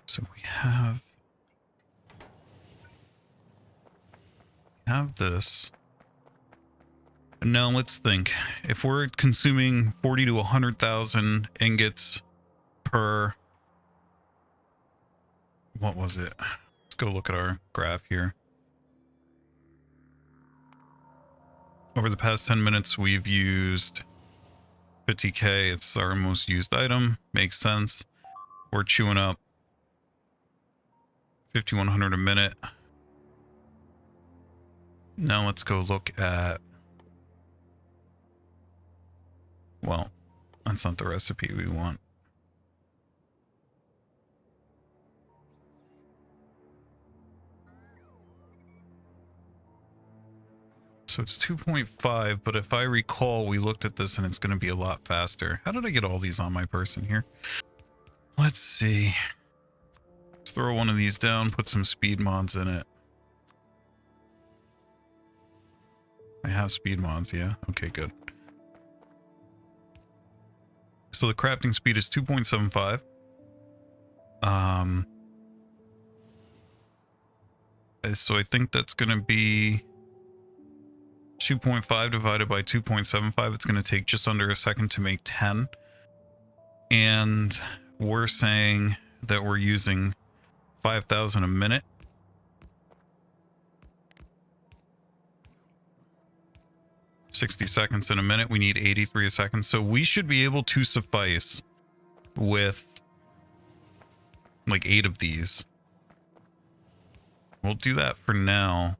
So we have this. And now let's think. If we're consuming 40 to 100,000 ingots per, what was it? Let's go look at our graph here. Over the past 10 minutes, we've used 50k. It's our most used item. Makes sense. We're chewing up 5,100 a minute. Now let's go look at, well, that's not the recipe we want. So it's 2.5, but if I recall, we looked at this and it's going to be a lot faster. How did I get all these on my person here? Let's see. Let's throw one of these down, put some speed mods in it. I have speed mods, yeah? Okay, good. So the crafting speed is 2.75. So I think that's going to be 2.5 divided by 2.75. It's going to take just under a second to make 10. And we're saying that we're using 5,000 a minute. $60 seconds in a minute. We need 83 a second. So we should be able to suffice with like 8 of these. We'll do that for now.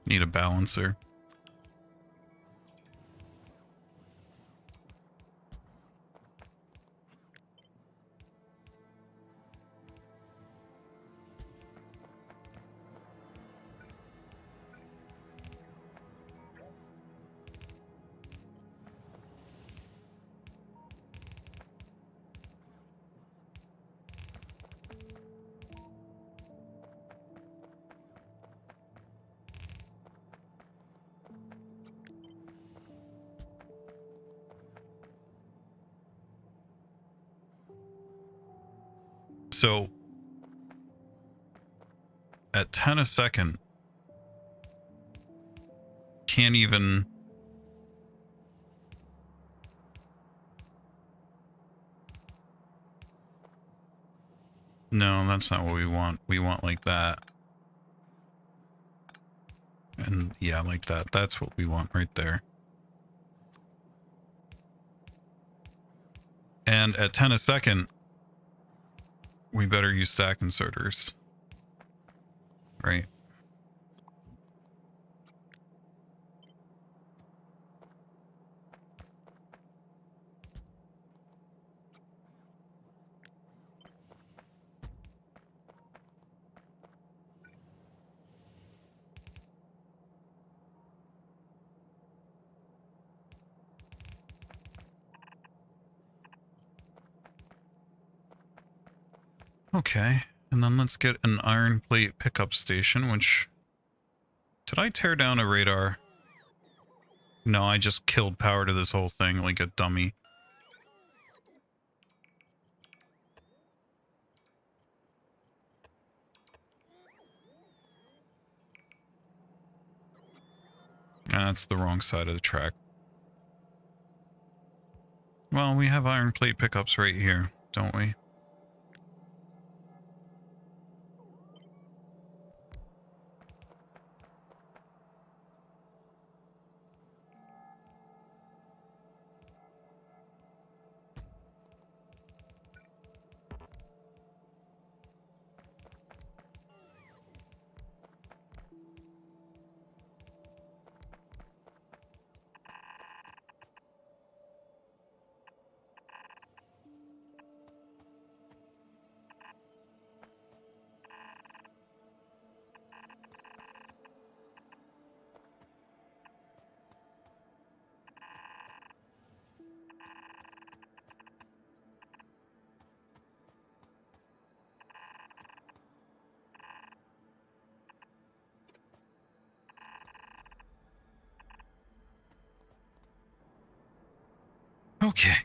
Need a balancer. So at 10 a second, can't even. No, that's not what we want. We want like that. And yeah, like that. That's what we want right there. And at 10 a second, we better use stack inserters. Right. Okay, and then let's get an iron plate pickup station, which... Did I tear down a radar? No, I just killed power to this whole thing like a dummy. That's the wrong side of the track. Well, we have iron plate pickups right here, don't we? Okay.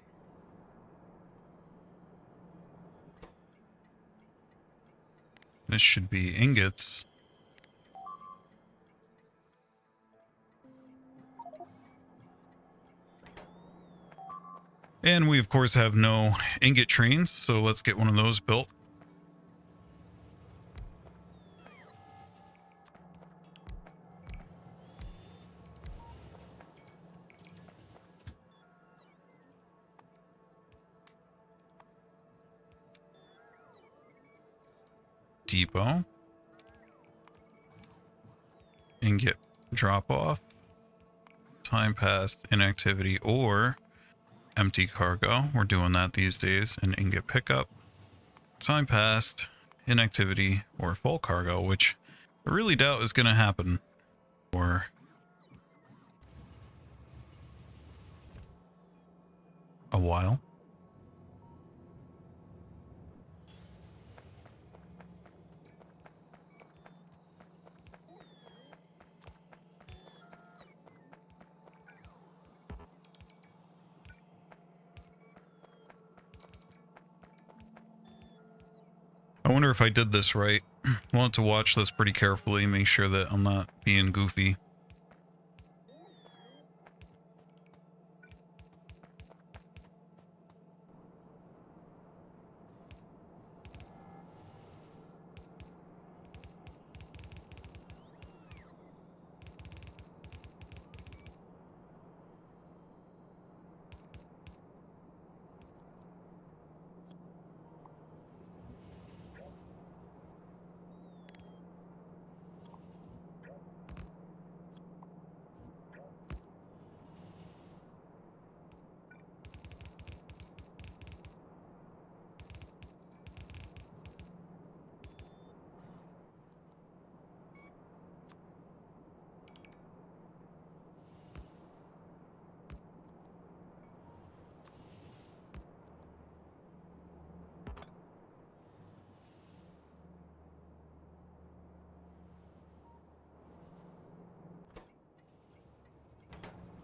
This should be ingots. And we, of course, have no ingot trains, so let's get one of those built. Depot. Ingot drop-off. Time passed, inactivity, or empty cargo. We're doing that these days. An ingot pickup. Time passed, inactivity, or full cargo, which I really doubt is going to happen for a while. I wonder if I did this right. I want to watch this pretty carefully, make sure that I'm not being goofy.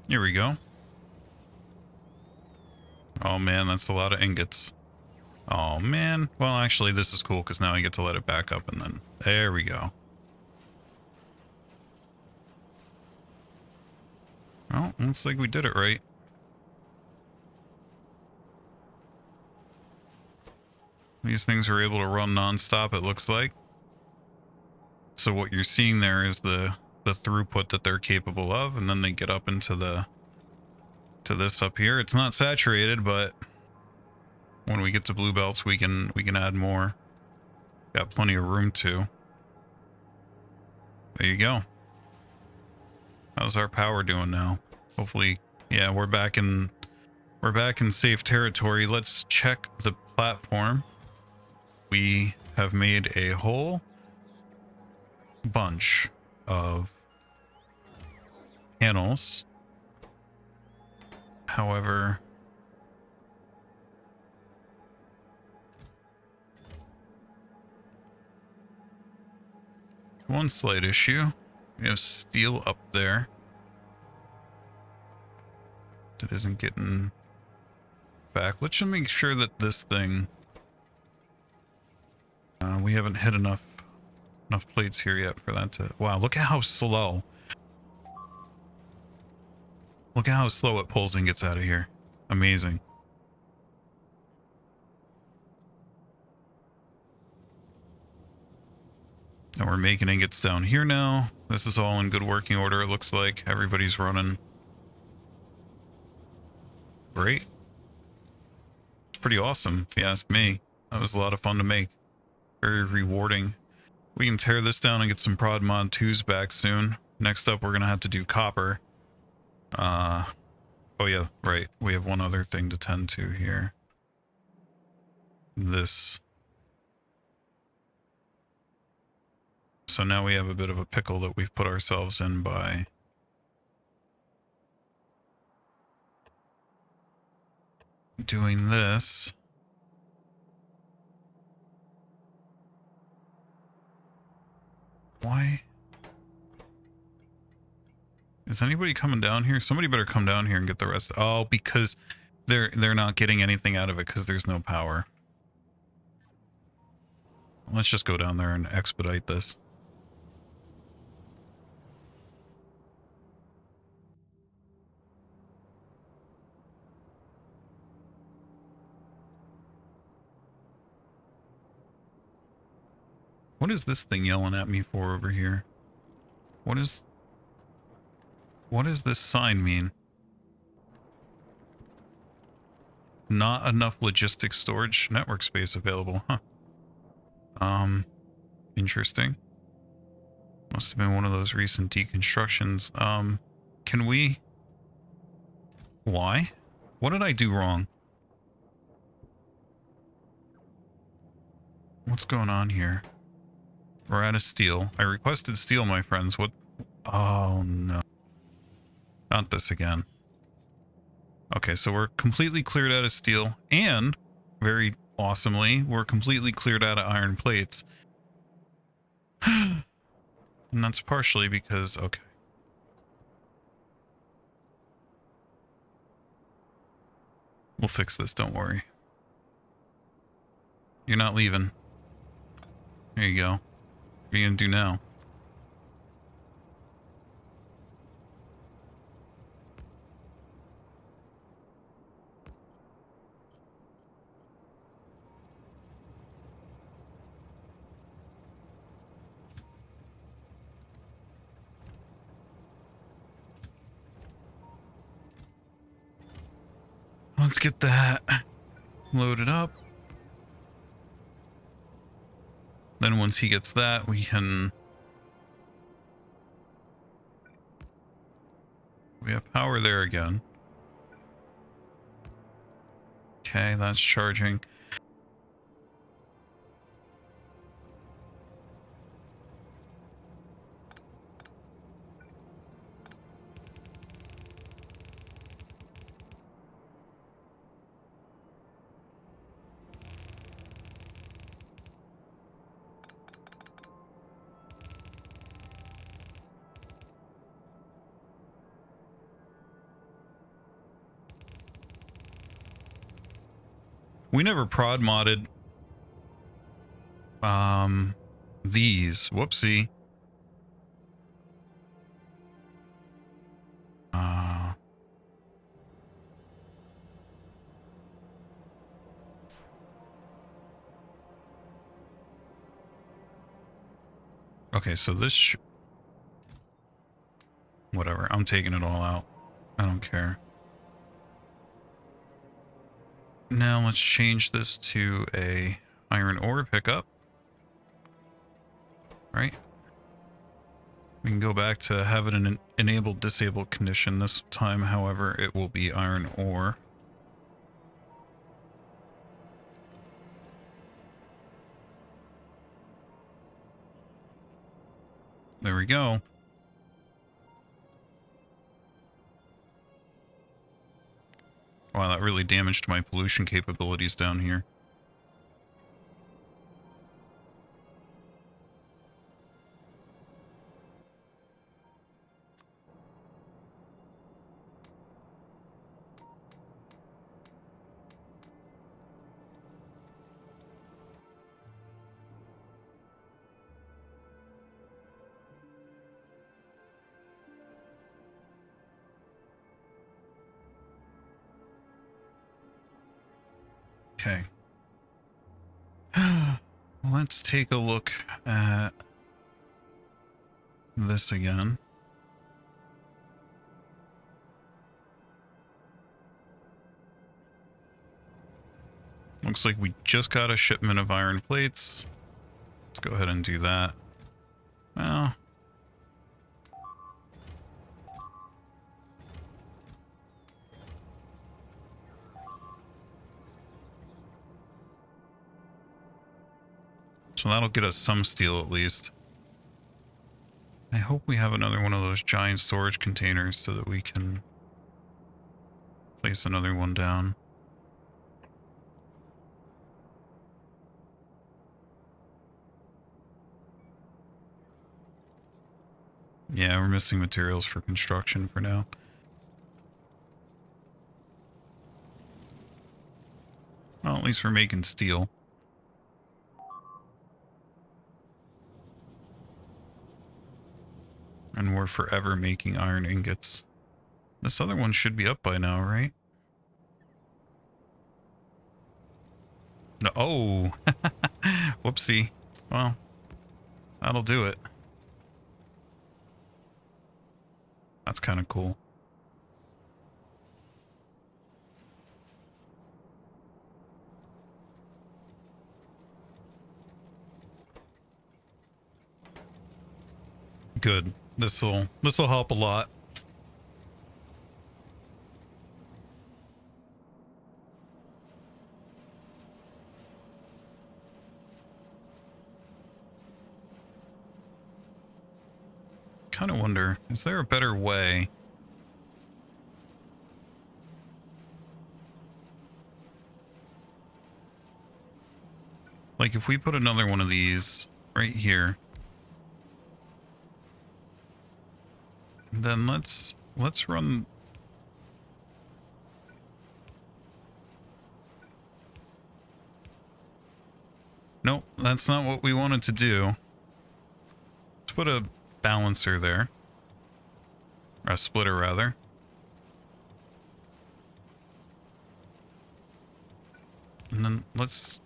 Here we go. Oh man, that's a lot of ingots. Oh man. Well, actually, this is cool because now I get to let it back up and then there we go. Oh, looks like we did it right. These things are able to run non-stop, it looks like. So what you're seeing there is the throughput that they're capable of, and then they get up into this up here. It's not saturated, but when we get to blue belts, we can add more. Got plenty of room to. There you go. How's our power doing now? Hopefully, yeah, we're back in safe territory. Let's check the platform. We have made a whole bunch of panels. However, One slight issue. We have steel up there that isn't getting back. Let's just make sure that this thing... we haven't hit enough plates here yet for that to... Wow, look at how slow. Look at how slow it pulls and gets out of here. Amazing. And we're making ingots down here now. This is all in good working order, it looks like. Everybody's running. Great. It's pretty awesome, if you ask me. That was a lot of fun to make. Very rewarding. We can tear this down and get some Prod Mod 2s back soon. Next up, we're going to have to do copper. Oh yeah, right. We have one other thing to tend to here. This. So now we have a bit of a pickle that we've put ourselves in by doing this. Why? Is anybody coming down here? Somebody better come down here and get the rest. Oh, because they're not getting anything out of it because there's no power. Let's just go down there and expedite this. What is this thing yelling at me for over here? What does this sign mean? Not enough logistics storage network space available, huh? Interesting. Must have been one of those recent deconstructions. Can we... Why? What did I do wrong? What's going on here? We're out of steel. I requested steel, my friends. What? Oh, no. Not this again. Okay, so we're completely cleared out of steel. And, very awesomely, we're completely cleared out of iron plates. And that's partially because... Okay. We'll fix this, don't worry. You're not leaving. There you go. What are you gonna do now? Let's get that loaded up. Then once he gets that, we can... We have power there again. Okay, that's charging. We never prod modded these. Whoopsie. Okay, so this whatever, I'm taking it all out. I don't care. Now let's change this to a iron ore pickup. Right? We can go back to have it in an enabled disabled condition. This time, however, it will be iron ore. There we go. Wow, that really damaged my pollution capabilities down here. Okay. Let's take a look at this again. Looks like we just got a shipment of iron plates. Let's go ahead and do that. Well, so that'll get us some steel at least. I hope we have another one of those giant storage containers so that we can place another one down. Yeah, we're missing materials for construction for now. Well, at least we're making steel. And we're forever making iron ingots. This other one should be up by now, right? No. Oh! Whoopsie. Well, that'll do it. That's kind of cool. Good. This'll help a lot. Kind of wonder, is there a better way? Like if we put another one of these right here, then let's run. Nope, that's not what we wanted to do. Let's put a balancer there. Or a splitter, rather. And then let's...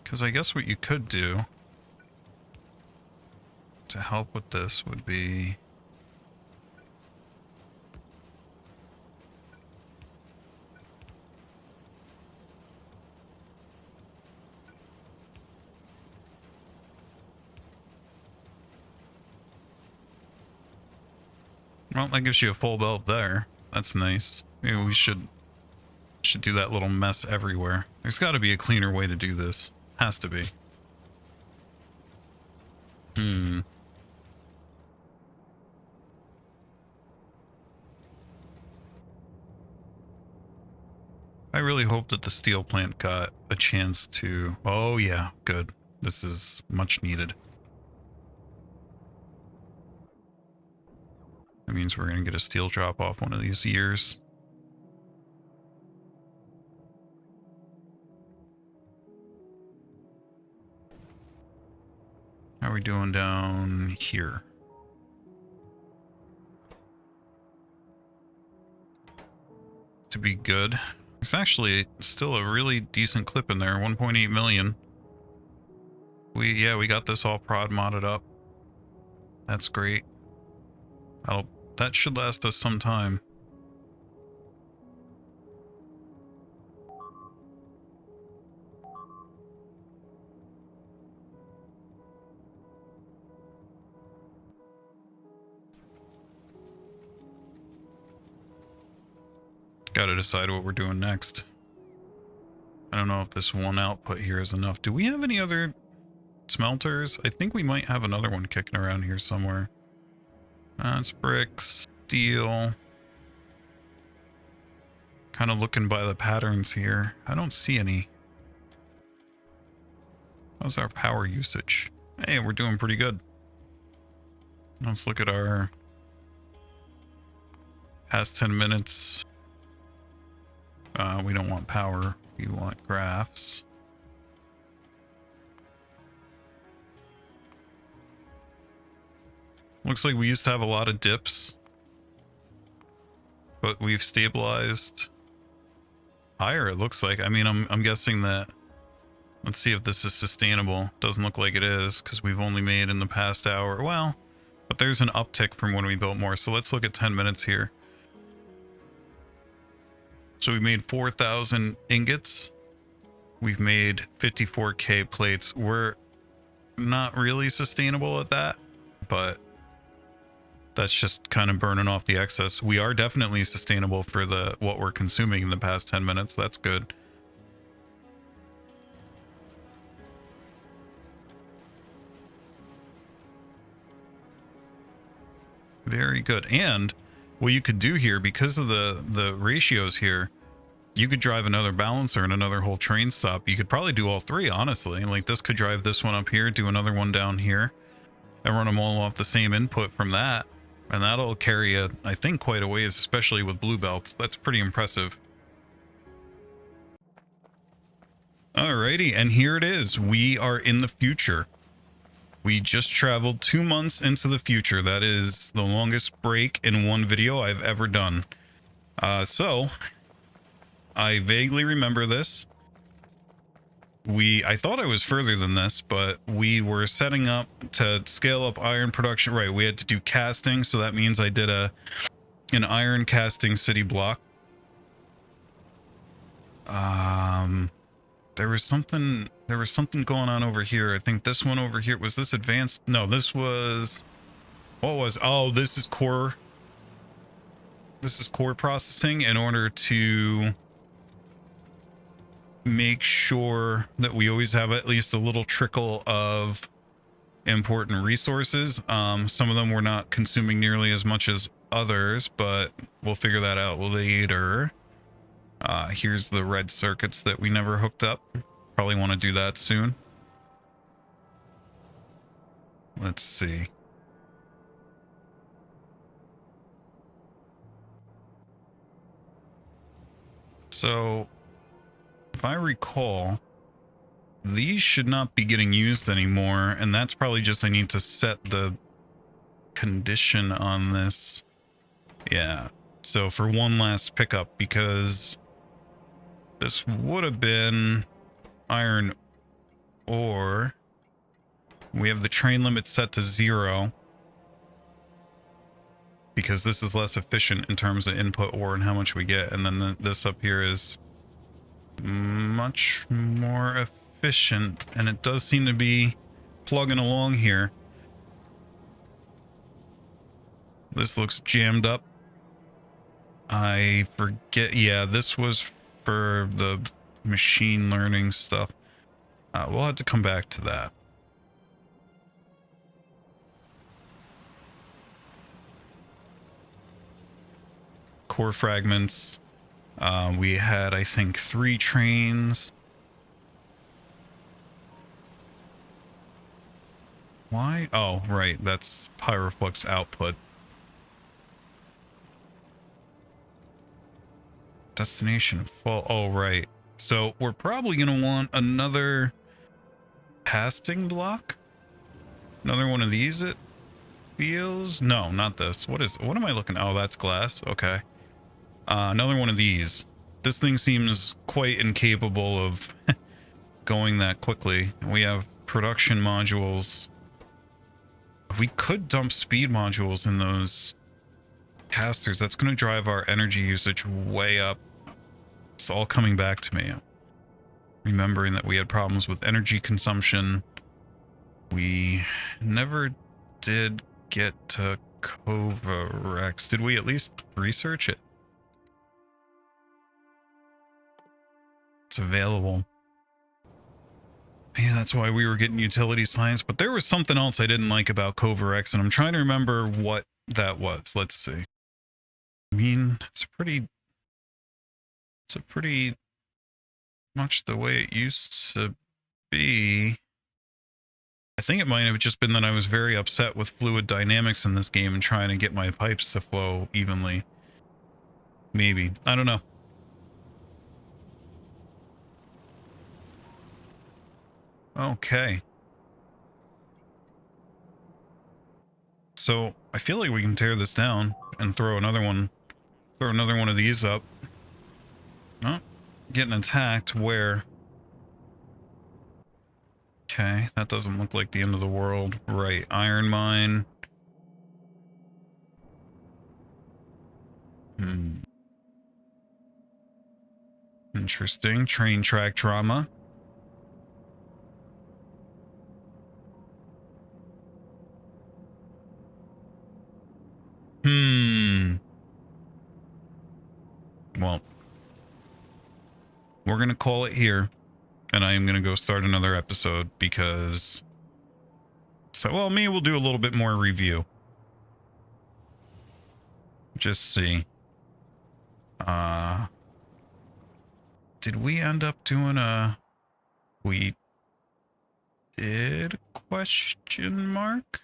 Because I guess what you could do to help with this would be... Well, that gives you a full belt there. That's nice. Maybe we should do that little mess everywhere. There's got to be a cleaner way to do this. Has to be. I really hope that the steel plant got a chance to... Oh yeah, good. This is much needed. That means we're going to get a steel drop off one of these years. How are we doing down here? To be good. It's actually still a really decent clip in there, 1.8 million. We got this all prod modded up. That's great. That should last us some time. Gotta decide what we're doing next. I don't know if this one output here is enough. Do we have any other smelters? I think we might have another one kicking around here somewhere. It's bricks, steel. Kind of looking by the patterns here. I don't see any. How's our power usage? Hey, we're doing pretty good. Let's look at our past 10 minutes. We don't want power. We want graphs. Looks like we used to have a lot of dips, but we've stabilized higher, it looks like. I mean, I'm guessing that. Let's see if this is sustainable. Doesn't look like it is, because we've only made in the past hour. Well, but there's an uptick from when we built more. So let's look at 10 minutes here. So we made 4,000 ingots. We've made 54k plates. We're not really sustainable at that, but that's just kind of burning off the excess. We are definitely sustainable for the what we're consuming in the past 10 minutes. That's good. Very good. And what you could do here, because of the ratios here, you could drive another balancer and another whole train stop. You could probably do all three, honestly. Like this could drive this one up here, do another one down here, and run them all off the same input from that. And that'll carry a, I think, quite a ways, especially with blue belts. That's pretty impressive. Alrighty, and here it is. We are in the future. We just traveled 2 months into the future. That is the longest break in one video I've ever done. So I vaguely remember this. I thought I was further than this, but we were setting up to scale up iron production. Right, we had to do casting, so that means I did an iron casting city block. There was something going on over here. I think this one over here, was this advanced? No, this was, what was, oh, this is core processing in order to make sure that we always have at least a little trickle of important resources. Some of them we're not consuming nearly as much as others, but we'll figure that out later. Here's the red circuits that we never hooked up. Probably want to do that soon. Let's see. So, if I recall, these should not be getting used anymore, and that's probably just I need to set the condition on this. Yeah. So for one last pickup, because this would have been iron ore. We have the train limit set to 0 because this is less efficient in terms of input ore and how much we get. And then this up here is much more efficient, and it does seem to be plugging along here. This looks jammed up. I forget. Yeah, this was for the machine learning stuff. We'll have to come back to that. Core fragments. We had, I think, 3 trains. Why? Oh, right. That's pyroflux output. Destination full. Oh, right. So we're probably going to want another casting block. Another one of these, it feels. No, not this. What am I looking? Oh, that's glass. Okay. Another one of these. This thing seems quite incapable of going that quickly. We have production modules. We could dump speed modules in those casters. That's going to drive our energy usage way up. It's all coming back to me. Remembering that we had problems with energy consumption. We never did get to Kovarex. Did we at least research it? It's available. Yeah, that's why we were getting utility science, but there was something else I didn't like about Kovarex, and I'm trying to remember what that was. Let's see. I mean, it's a pretty much the way it used to be. I think it might have just been that I was very upset with fluid dynamics in this game and trying to get my pipes to flow evenly. Maybe. I don't know. Okay. so I feel like we can tear this down and throw another one of these up. Oh, getting attacked where? Okay, that doesn't look like the end of the world. Right, iron mine. Interesting. Train track drama. Well, we're going to call it here. And I am going to go start another episode because... So, well, me will do a little bit more review. Just see. Did we end up doing a... We did? Question mark?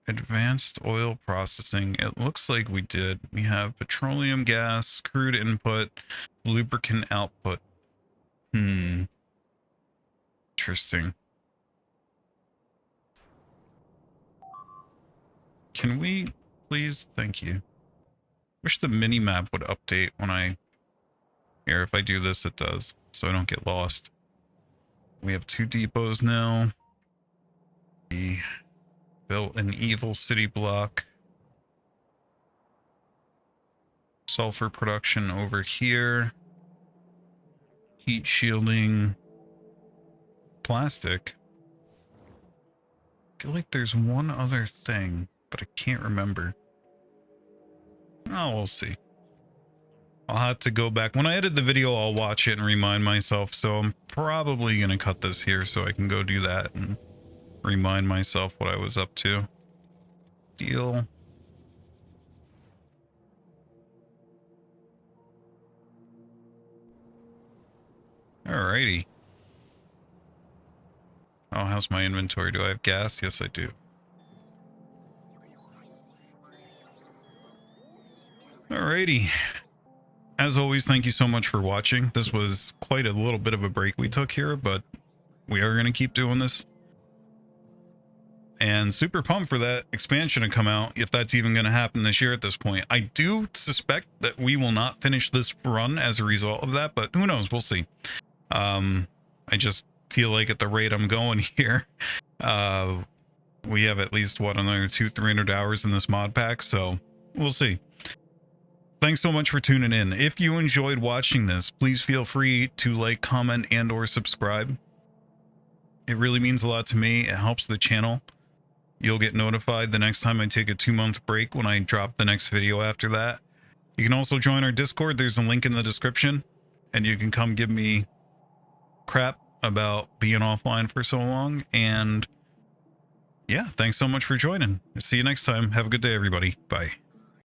Advanced oil processing. It looks like we did. We have petroleum gas, crude input, lubricant output. Interesting. Can we please? Thank you. Wish the mini map would update when I... Here, if I do this, it does. So I don't get lost. We have 2 depots now. We built an evil city block. Sulfur production over here. Heat shielding. Plastic. I feel like there's one other thing, but I can't remember. Oh, we'll see. I'll have to go back. When I edit the video, I'll watch it and remind myself. So I'm probably going to cut this here so I can go do that and remind myself what I was up to. Deal. Alrighty. Oh, how's my inventory? Do I have gas? Yes, I do. Alrighty. As always, thank you so much for watching. This was quite a little bit of a break we took here, but we are going to keep doing this. And super pumped for that expansion to come out, if that's even going to happen this year at this point. I do suspect that we will not finish this run as a result of that, but who knows? We'll see. I just feel like at the rate I'm going here, we have at least, what, another 200-300 hours in this mod pack, so we'll see. Thanks so much for tuning in. If you enjoyed watching this, please feel free to like, comment, and or subscribe. It really means a lot to me. It helps the channel. You'll get notified the next time I take a 2-month break when I drop the next video after that. You can also join our Discord. There's a link in the description, and you can come give me crap about being offline for so long. And yeah, thanks so much for joining. See you next time. Have a good day, everybody. Bye.